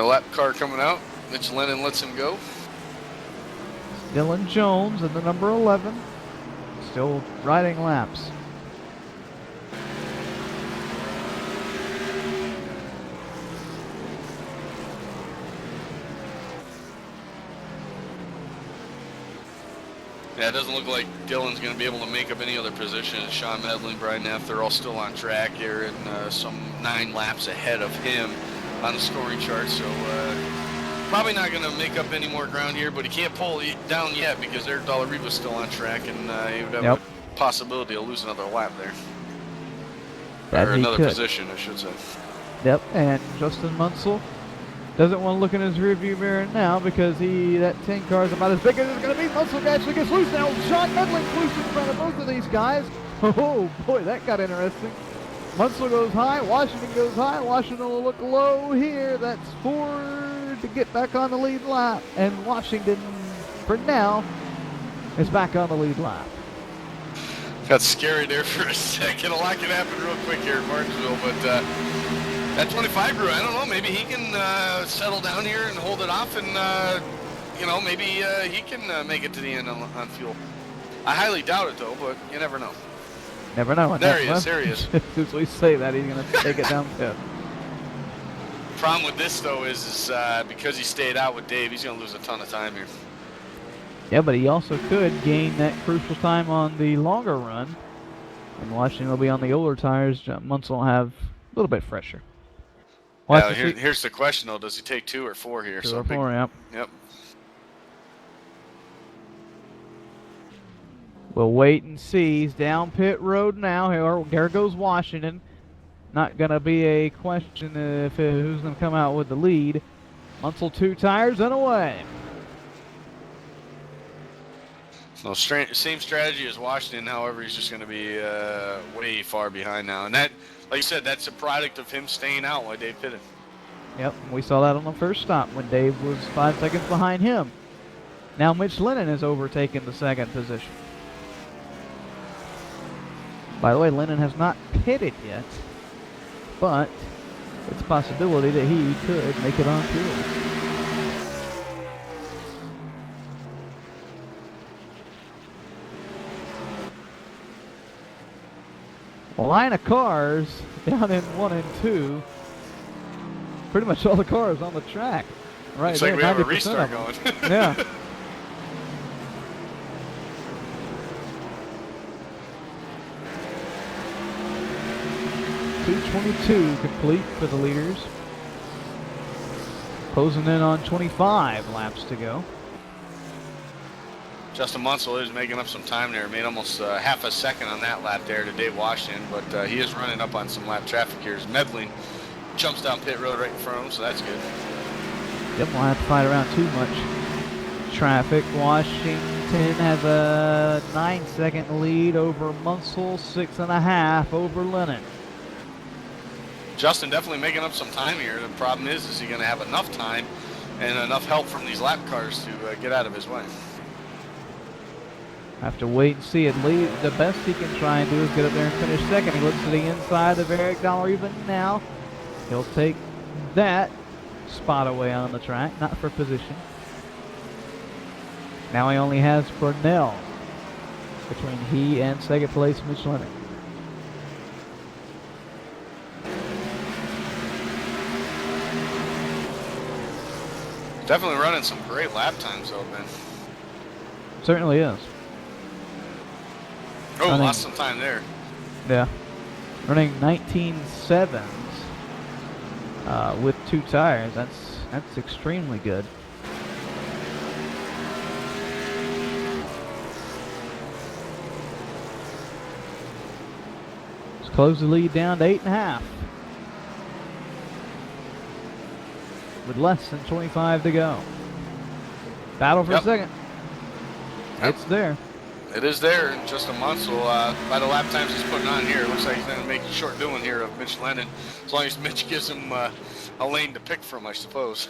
Lap car coming out. Mitch Lennon lets him go. Dylan Jones in the number 11. Still riding laps. Yeah, it doesn't look like Dylan's going to be able to make up any other positions. Sean Medley, Brian Neff, they're all still on track here and some 9 laps ahead of him on the scoring chart. So probably not going to make up any more ground here, but he can't pull down yet because Eric Dallariva's still on track, and he would have a possibility of losing another lap there. Or another position, I should say. Yep, and Justin Munsell doesn't want to look in his rearview mirror now because that 10 car is about as big as it's going to be. Munsell actually gets loose now. Sean Medley's loose in front of both of these guys. Oh boy, that got interesting. Munsell goes high, Washington goes high. Washington will look low here. That's 4 to get back on the lead lap. And Washington, for now, is back on the lead lap. Got scary there for a second. A lot can happen real quick here at Martinsville, but that 25 crew, I don't know, maybe he can settle down here and hold it off, and maybe he can make it to the end on fuel. I highly doubt it though, but you never know. Never know. There he is. As soon as we say that, he's going to take it down pit. Problem with this though is because he stayed out with Dave, he's going to lose a ton of time here. Yeah, but he also could gain that crucial time on the longer run. And Washington will be on the older tires. Munsell will have a little bit fresher. Here's the question though: does he take 2 or 4 here? 2 or 4, yep. Yep. We'll wait and see. He's down pit road now. Here goes Washington. Not going to be a question if who's going to come out with the lead. Munsell 2 tires and away. So same strategy as Washington, however, he's just going to be way far behind now. And that, like you said, that's a product of him staying out while Dave pitted. Yep, we saw that on the first stop when Dave was 5 seconds behind him. Now Mitch Lennon has overtaken the second position. By the way, Lennon has not pitted yet, but it's a possibility that he could make it on field. A line of cars down in 1 and 2. Pretty much all the cars on the track. Right, looks like we have a 90% restart of them. going. Yeah. 2:22 complete for the leaders. Closing in on 25 laps to go. Justin Munsell is making up some time there. Made almost half a second on that lap there to Dave Washington, but he is running up on some lap traffic here. As Medley jumps down pit road right in front of him, so that's good. Yep, we'll have to fight around too much traffic. Washington has a 9-second lead over Munsell, 6.5 over Lennon. Justin definitely making up some time here. The problem is he going to have enough time and enough help from these lap cars to get out of his way? Have to wait and see. At least the best he can try and do is get up there and finish second. He looks to the inside of Eric Dollar-Even now. He'll take that spot away on the track, not for position. Now he only has Cornell between he and second place Mitch Lennon. Definitely running some great lap times though, Ben. Certainly is. Oh, lost some time there. Yeah. Running 19.7s with 2 tires. That's extremely good. Let's close the lead down to 8.5. With less than 25 to go. Battle for second. It's there. It is there, and Justin Munsell, by the lap times he's putting on here, it looks like he's going to make a short doing here of Mitch Lennon, as long as Mitch gives him a lane to pick from, I suppose.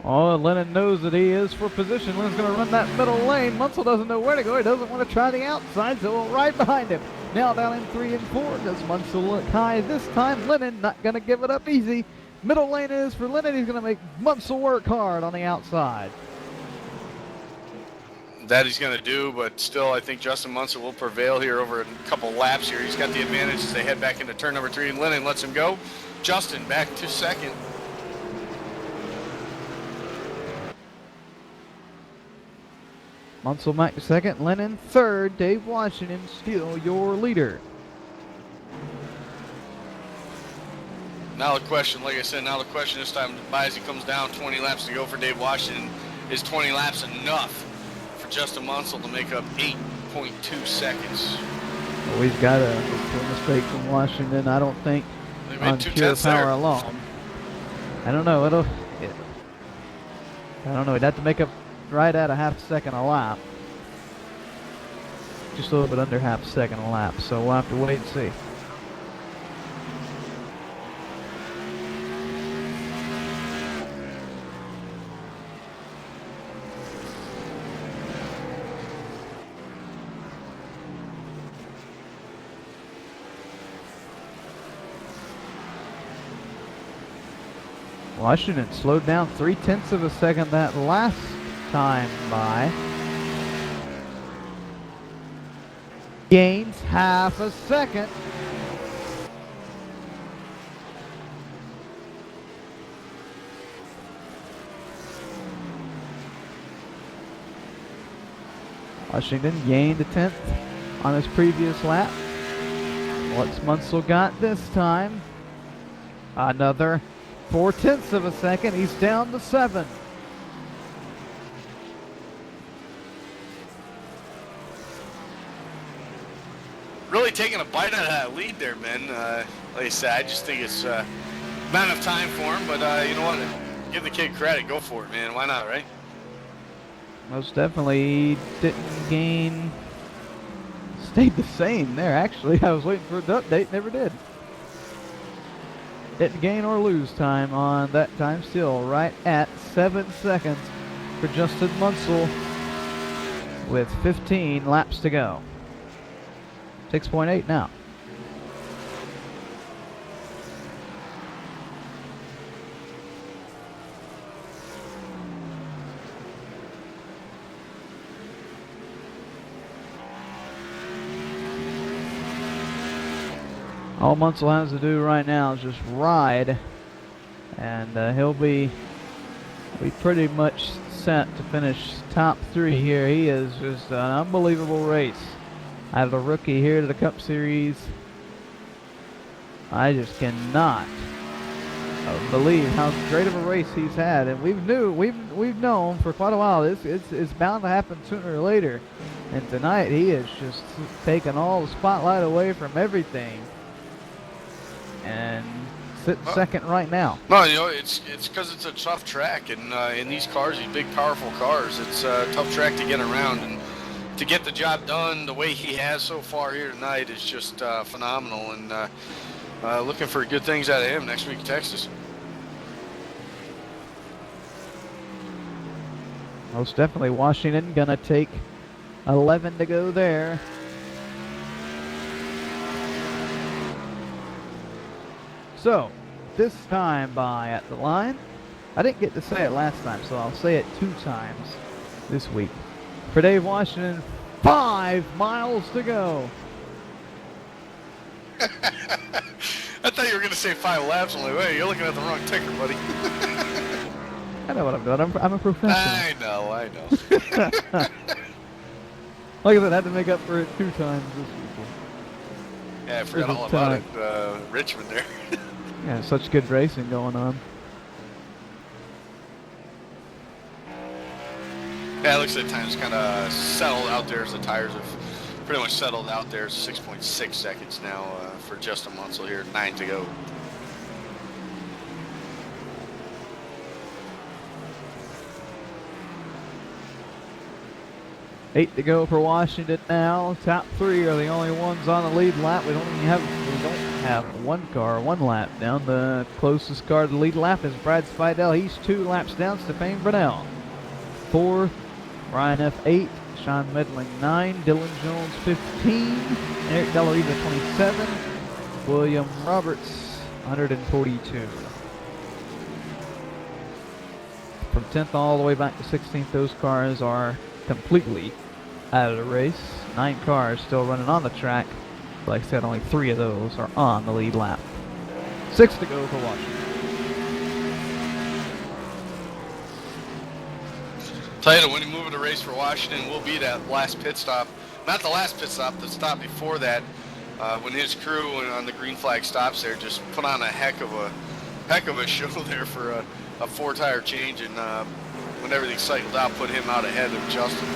Oh, Lennon knows that he is for position. Lennon's going to run that middle lane. Munsell doesn't know where to go. He doesn't want to try the outside, so we'll right behind him. Now down in 3 and 4. Does Munsell look high this time? Lennon not going to give it up easy. Middle lane is for Lennon. He's going to make Munsell work hard on the outside. That he's going to do, but still I think Justin Munsell will prevail here over a couple laps here. He's got the advantage as they head back into turn number 3, and Lennon lets him go. Justin back to second. Munsell back to second, Lennon third, Dave Washington still your leader. Now the question, like I said, now the question this time, as he comes down, 20 laps to go for Dave Washington. Is 20 laps enough for Justin Munsell to make up 8.2 seconds? Well, we've got a mistake from Washington, I don't think, on pure power alone. I don't know, I don't know, he'd have to make up right at a half second a lap. Just a little bit under half a second a lap, so we'll have to wait and see. Washington slowed down 0.3 of a second that last time by. Gains half a second. Washington gained a 10th on his previous lap. What's Munsell got this time? Another 0.4 of a second. He's down to 7. Really taking a bite out of that lead there, man. Like I said, I just think it's not enough time for him, but you know what? Give the kid credit. Go for it, man. Why not, right? Most definitely didn't gain. Stayed the same there, actually. I was waiting for it to update, never did. Didn't gain or lose time on that time, still right at 7 seconds for Justin Munsell with 15 laps to go. 6.8 now. All Munsell has to do right now is just ride, and he'll be pretty much set to finish top 3 here. He is just an unbelievable race. Out of a rookie here to the Cup Series, I just cannot believe how great of a race he's had, and we've known for quite a while it's bound to happen sooner or later. And tonight he is just taking all the spotlight away from everything. And sitting second right now. No, you know, it's because it's a tough track, and in these cars, these big, powerful cars, it's a tough track to get around, and to get the job done the way he has so far here tonight is just phenomenal, and looking for good things out of him next week in Texas. Most definitely. Washington gonna take 11 to go there. So, this time by at the line, I didn't get to say it last time, so I'll say it 2 times this week. For Dave Washington, 5 miles to go. I thought you were going to say 5 laps. I'm like, wait, you're looking at the wrong ticker, buddy. I know what I'm doing. I'm a professional. I know. Like I said, I had to make up for it 2 times this week. Yeah, I forgot all about it. Richmond there. Yeah, such good racing going on. Yeah, it looks like time's kind of settled out there as the tires have pretty much settled out there. 6.6 seconds now for Justin Munsell here, 9 to go. Eight to go for Washington now. Top 3 are the only ones on the lead lap. We don't have one car, 1 lap down. The closest car to the lead lap is Brad Spidell. He's 2 laps down. Stefan Brunel 4th. Ryan F. 8. Sean Medling 9. Dylan Jones 15. Eric Delariva 27. William Roberts 142. From 10th all the way back to 16th, those cars are completely out of the race. 9 cars still running on the track. Like I said, only 3 of those are on the lead lap. 6 to go for Washington. Tell you, the winning move of the race for Washington will be that last pit stop. Not the last pit stop, the stop before that, when his crew on the green flag stops there just put on a heck of a show there for a 4-tire change, and when everything cycled out, put him out ahead of Justin.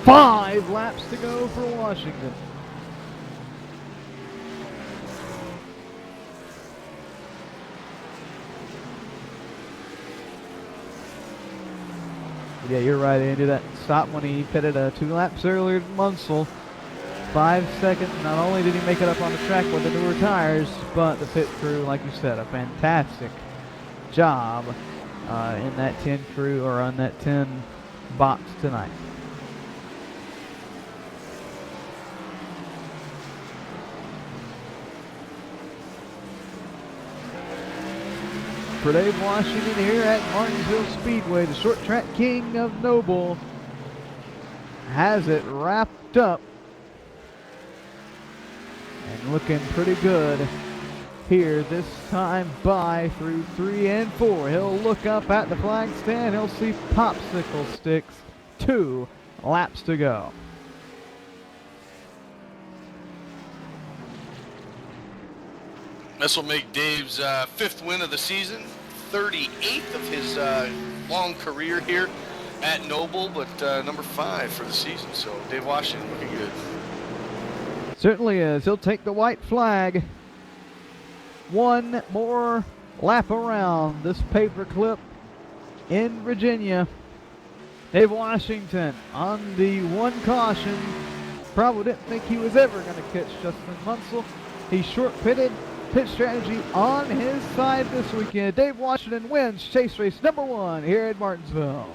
5 laps to go for Washington. Yeah, you're right, Andy. That stop when he pitted 2 laps earlier than Munsell. 5 seconds. Not only did he make it up on the track with the newer tires, but the pit crew, like you said, a fantastic job in that 10 crew, or on that 10 box tonight. For Dave Washington here at Martinsville Speedway, the short track king of Noble has it wrapped up and looking pretty good here this time by through 3 and 4. He'll look up at the flag stand. He'll see popsicle sticks. 2 laps to go. This will make Dave's 5th win of the season, 38th of his long career here at Noble, but number 5 for the season. So Dave Washington looking good. Certainly is. He'll take the white flag. One more lap around this paperclip in Virginia. Dave Washington on the one caution. Probably didn't think he was ever going to catch Justin Munsell. He short pitted. Pit strategy on his side this weekend. Dave Washington wins chase race number 1 here at Martinsville.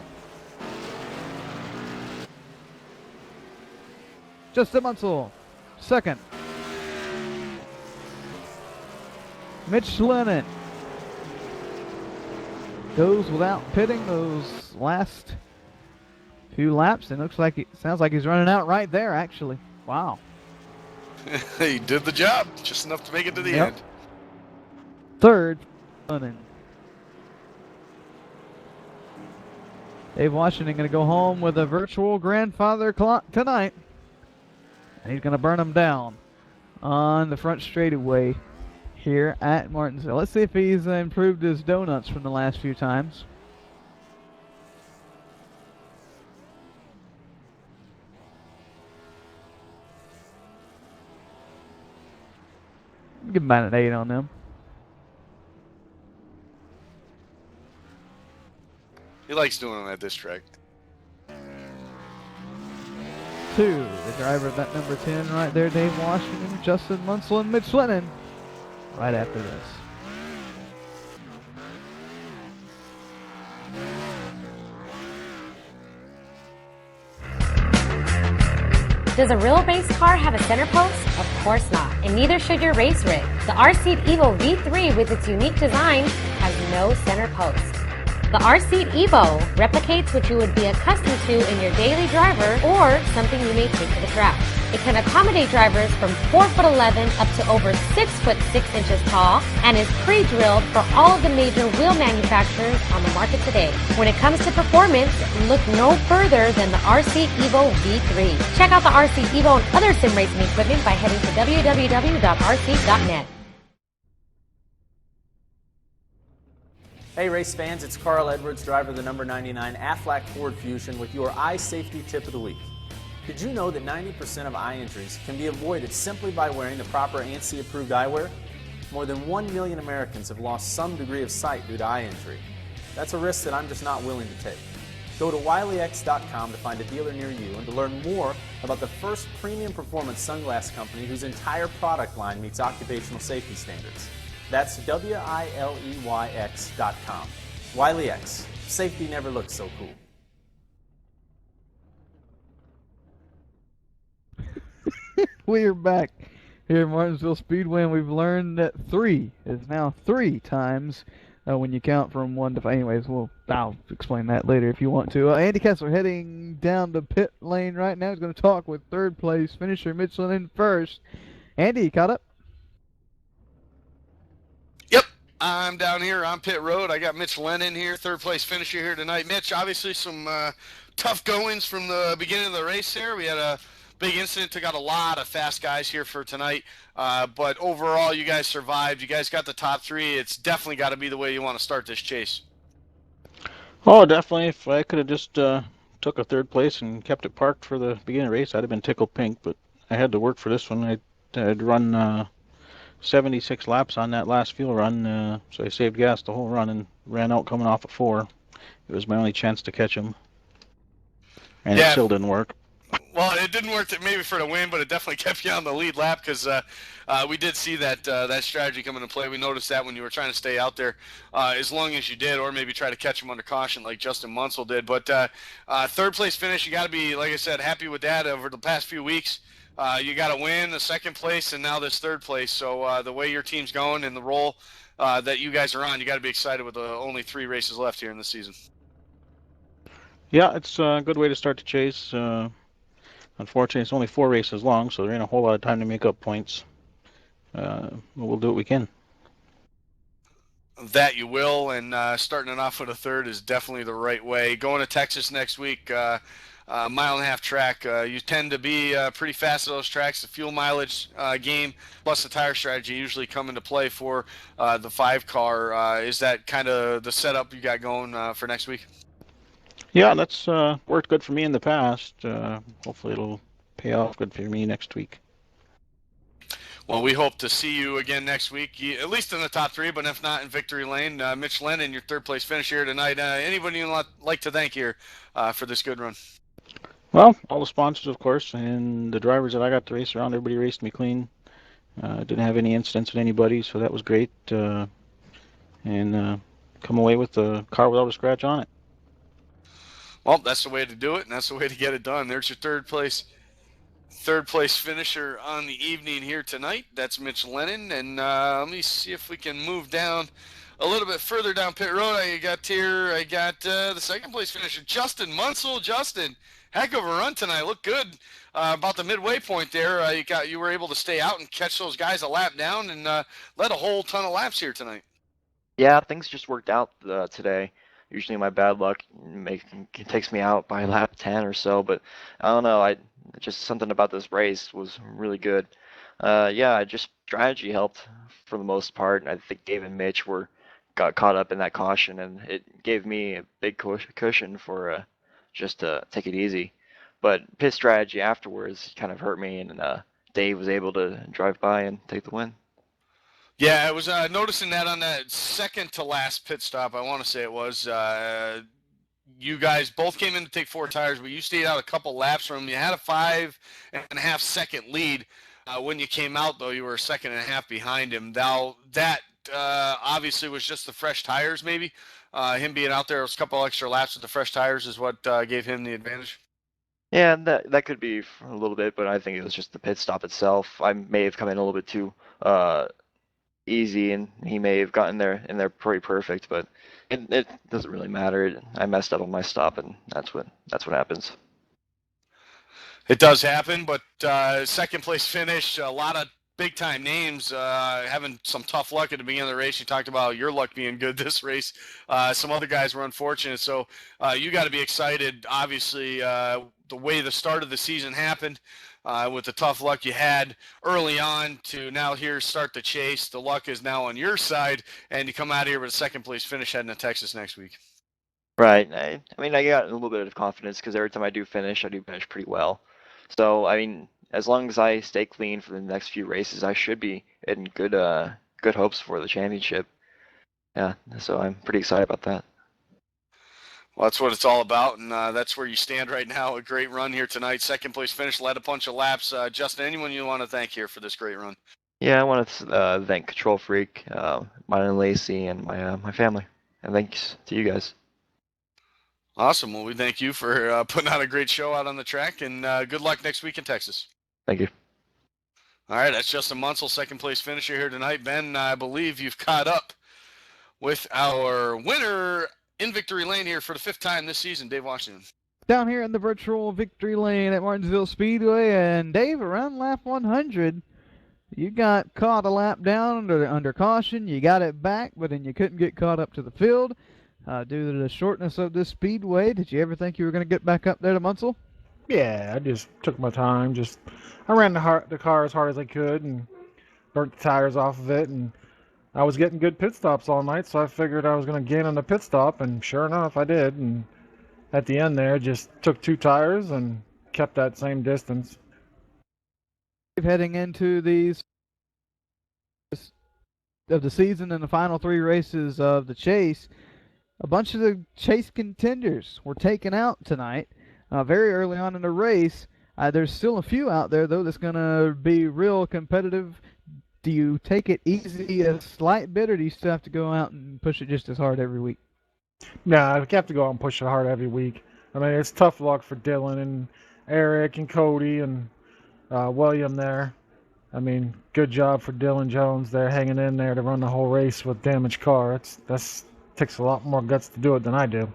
Justin Munsell, second. Mitch Lennon goes without pitting those last few laps, and looks like sounds like he's running out right there. Actually, wow. He did the job, just enough to make it to the end. Third, Lennon. Dave Washington going to go home with a virtual grandfather clock tonight. And he's going to burn them down on the front straightaway here at Martinsville. Let's see if he's improved his donuts from the last few times. Give him about an 8 on them. He likes doing them at this track. 2, the driver of that number 10 right there, Dave Washington, Justin Munsell, and Mitch Lennon right after this. Does a real race car have a center post? Of course not, and neither should your race rig. The R-Seat Evo V3 with its unique design has no center post. The R-Seat Evo replicates what you would be accustomed to in your daily driver or something you may take to the track. It can accommodate drivers from 4'11" up to over 6'6" tall and is pre-drilled for all of the major wheel manufacturers on the market today. When it comes to performance, look no further than the R-Seat Evo V3. Check out the R-Seat Evo and other sim racing equipment by heading to www.rseat.net. Hey race fans, it's Carl Edwards, driver of the number 99 Aflac Ford Fusion with your eye safety tip of the week. Did you know that 90% of eye injuries can be avoided simply by wearing the proper ANSI approved eyewear? More than 1 million Americans have lost some degree of sight due to eye injury. That's a risk that I'm just not willing to take. Go to wileyx.com to find a dealer near you and to learn more about the first premium performance sunglass company whose entire product line meets occupational safety standards. That's WILEYX.com. Wiley X. Safety never looks so cool. We are back here at Martinsville Speedway, and we've learned that 3 is now 3 times when you count from 1 to 5. Anyways, I'll explain that later if you want to. Andy Kessler heading down the pit lane right now. He's going to talk with third place finisher Mitch Lennon first. Andy, you caught up? Yep, I'm down here on pit road. I got Mitch Lennon here, third place finisher here tonight. Mitch, obviously some tough goings from the beginning of the race here. We had a big incident, took out a lot of fast guys here for tonight. But overall, you guys survived. You guys got the top 3. It's definitely got to be the way you want to start this chase. Oh, definitely. If I could have just took a third place and kept it parked for the beginning of the race, I'd have been tickled pink. But I had to work for this one. I'd run 76 laps on that last fuel run, so I saved gas the whole run and ran out coming off at 4. It was my only chance to catch him. And it still didn't work. Well, it didn't work maybe for the win, but it definitely kept you on the lead lap because we did see that strategy come into play. We noticed that when you were trying to stay out there as long as you did, or maybe try to catch him under caution like Justin Munsell did. But third place finish, you got to be, like I said, happy with that over the past few weeks. You got to win the second place and now this third place. So the way your team's going and the role that you guys are on, you got to be excited with only 3 races left here in the season. Yeah, it's a good way to start the chase. Unfortunately, it's only 4 races long, so there ain't a whole lot of time to make up points. We'll do what we can. That you will, and starting it off with a third is definitely the right way. Going to Texas next week, mile-and-a-half track. You tend to be pretty fast at those tracks. The fuel mileage game plus the tire strategy usually come into play for the 5-car. Is that kind of the setup you got going for next week? Yeah, that's worked good for me in the past. Hopefully it'll pay off good for me next week. Well, we hope to see you again next week, at least in the top 3, but if not, in victory lane. Mitch Lennon, your third-place finish here tonight. Anybody you'd like to thank here for this good run? Well, all the sponsors, of course, and the drivers that I got to race around. Everybody raced me clean. Didn't have any incidents with anybody, so that was great. And come away with the car without a scratch on it. Well, that's the way to do it, and that's the way to get it done. There's your third place finisher on the evening here tonight. That's Mitch Lennon. And let me see if we can move down a little bit further down pit road. I got the second place finisher, Justin Munsell. Justin, heck of a run tonight. Looked good about the midway point there. You were able to stay out and catch those guys a lap down and led a whole ton of laps here tonight. Yeah, things just worked out today. Usually my bad luck takes me out by lap 10 or so, but I don't know. Just something about this race was really good. Yeah, just strategy helped for the most part. I think Dave and Mitch got caught up in that caution, and it gave me a big cushion for just to take it easy. But pit strategy afterwards kind of hurt me, and Dave was able to drive by and take the win. Yeah, I was noticing that on that second to last pit stop. I want to say it was you guys both came in to take 4 tires, but you stayed out a couple laps from him. You had a 5.5 second lead when you came out, though. You were a second and a half behind him. Now that obviously was just the fresh tires, maybe. Him being out there, was a couple extra laps with the fresh tires is what gave him the advantage. Yeah, that could be for a little bit, but I think it was just the pit stop itself. I may have come in a little bit too easy, and he may have gotten there pretty perfect, but it doesn't really matter. I messed up on my stop, and that's what happens. It does happen, but second place finish, a lot of big time names having some tough luck at the beginning of the race. You talked about your luck being good this race. Some other guys were unfortunate, so you got to be excited. Obviously, the way the start of the season happened, with the tough luck you had early on to now here start the chase. The luck is now on your side, and you come out here with a second place finish heading to Texas next week. Right. I mean, I got a little bit of confidence because every time I do finish, I do finish pretty well. So, I mean, as long as I stay clean for the next few races, I should be in good hopes for the championship. Yeah, so I'm pretty excited about that. Well, that's what it's all about, and that's where you stand right now. A great run here tonight. Second place finish, led a bunch of laps. Justin, anyone you want to thank here for this great run? Yeah, I want to thank Control Freak, mine and Lacey, and my family. And thanks to you guys. Awesome. Well, we thank you for putting out a great show out on the track, and good luck next week in Texas. Thank you. All right, that's Justin Munsell, second place finisher here tonight. Ben, I believe you've caught up with our winner in victory lane here for the 5th time this season, Dave Washington. Down here in the virtual victory lane at Martinsville Speedway, and Dave, around lap 100, you got caught a lap down under caution. You got it back, but then you couldn't get caught up to the field due to the shortness of this speedway. Did you ever think you were going to get back up there to Munsell? Yeah, I just took my time. I ran the car as hard as I could and burnt the tires off of it, and I was getting good pit stops all night, so I figured I was going to gain on the pit stop, and sure enough, I did. And at the end there, just took 2 tires and kept that same distance. Heading into these of the season and the final 3 races of the chase, a bunch of the chase contenders were taken out tonight very early on in the race. There's still a few out there, though, that's going to be real competitive. Do you take it easy a slight bit, or do you still have to go out and push it just as hard every week? No, I have to go out and push it hard every week. I mean, it's tough luck for Dylan and Eric and Cody and William there. I mean, good job for Dylan Jones there, hanging in there to run the whole race with damaged car. That's takes a lot more guts to do it than I do.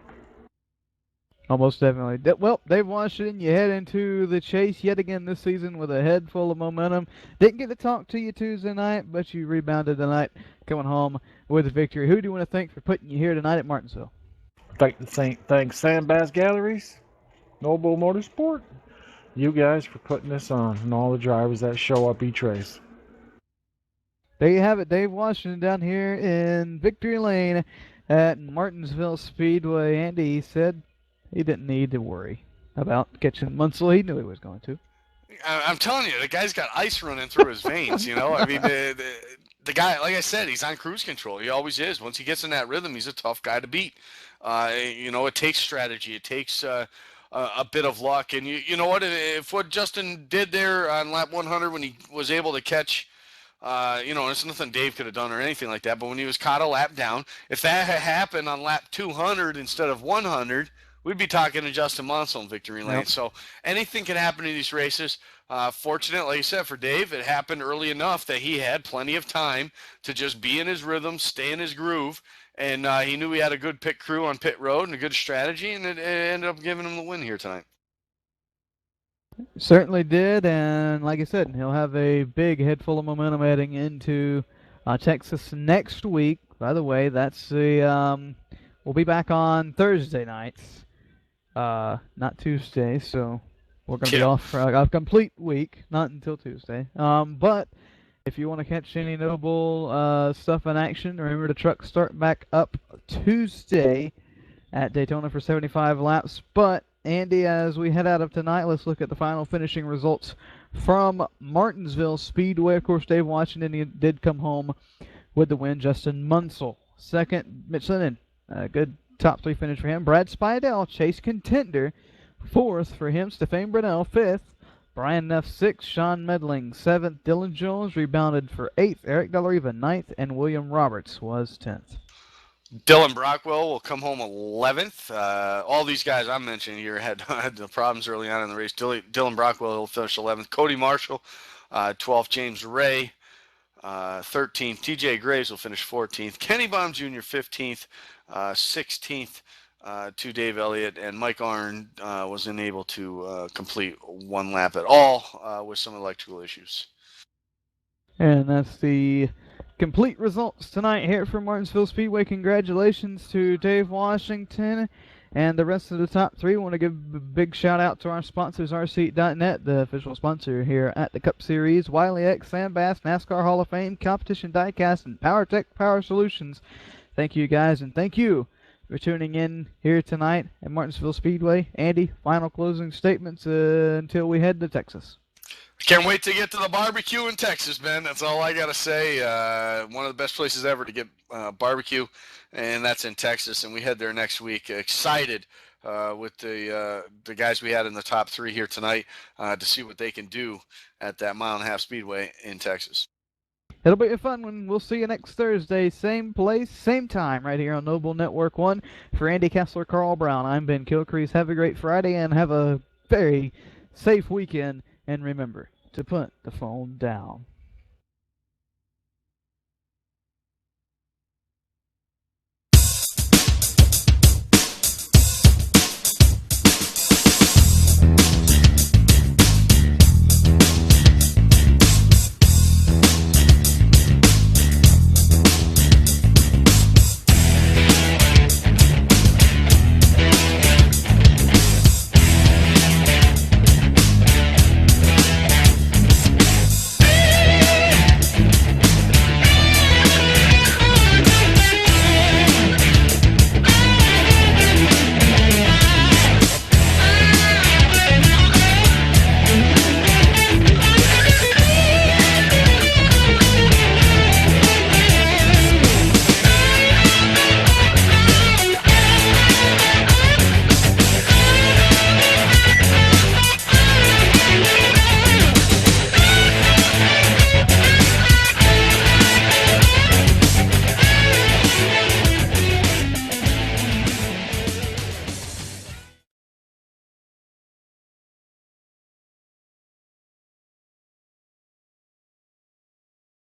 Almost definitely. Well, Dave Washington, you head into the chase yet again this season with a head full of momentum. Didn't get to talk to you Tuesday night, but you rebounded tonight, coming home with a victory. Who do you want to thank for putting you here tonight at Martinsville? Thanks Sandbass Galleries, Noble Motorsport, you guys for putting this on, and all the drivers that show up each race. There you have it, Dave Washington down here in Victory Lane at Martinsville Speedway. Andy said he didn't need to worry about catching Munsell. He knew he was going to. I'm telling you, the guy's got ice running through his veins. You know, I mean, the guy, like I said, he's on cruise control. He always is. Once he gets in that rhythm, he's a tough guy to beat. You know, it takes strategy. It takes a bit of luck. And you know what? If what Justin did there on lap 100 when he was able to catch, you know, there's nothing Dave could have done or anything like that. But when he was caught a lap down, if that had happened on lap 200 instead of 100, we'd be talking to Justin Mansell in victory lane. Yep. So anything can happen in these races. Fortunate, like you said, for Dave, it happened early enough that he had plenty of time to just be in his rhythm, stay in his groove, and he knew he had a good pit crew on pit road and a good strategy, and it ended up giving him the win here tonight. Certainly did, and like I said, he'll have a big head full of momentum heading into Texas next week. By the way, that's the we'll be back on Thursday nights, not Tuesday, so we're going to be off for a complete week, not until Tuesday. But if you want to catch any notable stuff in action, remember the trucks start back up Tuesday at Daytona for 75 laps. But Andy, as we head out of tonight, let's look at the final finishing results from Martinsville Speedway. Of course, Dave Washington did come home with the win. Justin Munsell second. Mitch Lennon, a good top three finish for him. Brad Spidell, chase contender, fourth for him. Stefan Brunel, fifth. Brian Neff, sixth. Sean Medling, seventh. Dylan Jones rebounded for eighth. Eric Del Riva, ninth. And William Roberts was 10th. Dylan Brockwell will come home 11th. All these guys I'm mentioning here had the problems early on in the race. Dylan Brockwell will finish 11th. Cody Marshall, 12th. James Ray, 13th. TJ Graves will finish 14th. Kenny Baum Jr., 15th. 16th to Dave Elliott. And Mike Arnn was unable to complete one lap at all with some electrical issues. And that's the complete results tonight here from Martinsville Speedway. Congratulations to Dave Washington and the rest of the top three. We want to give a big shout out to our sponsors, rseat.net, the official sponsor here at the Cup Series, Wiley X, Sandbass, NASCAR Hall of Fame, Competition Diecast, and PowerTech Power Solutions. Thank you guys, and thank you for tuning in here tonight at Martinsville Speedway. Andy, final closing statements until we head to Texas. Can't wait to get to the barbecue in Texas, man. That's all I got to say. One of the best places ever to get barbecue, and that's in Texas. And we head there next week. Excited with the guys we had in the top three here tonight to see what they can do at that mile-and-a-half speedway in Texas. It'll be a fun one. We'll see you next Thursday. Same place, same time, right here on Noble Network 1. For Andy Kessler, Carl Brown, I'm Ben Kilcrease. Have a great Friday and have a very safe weekend. And remember to put the phone down.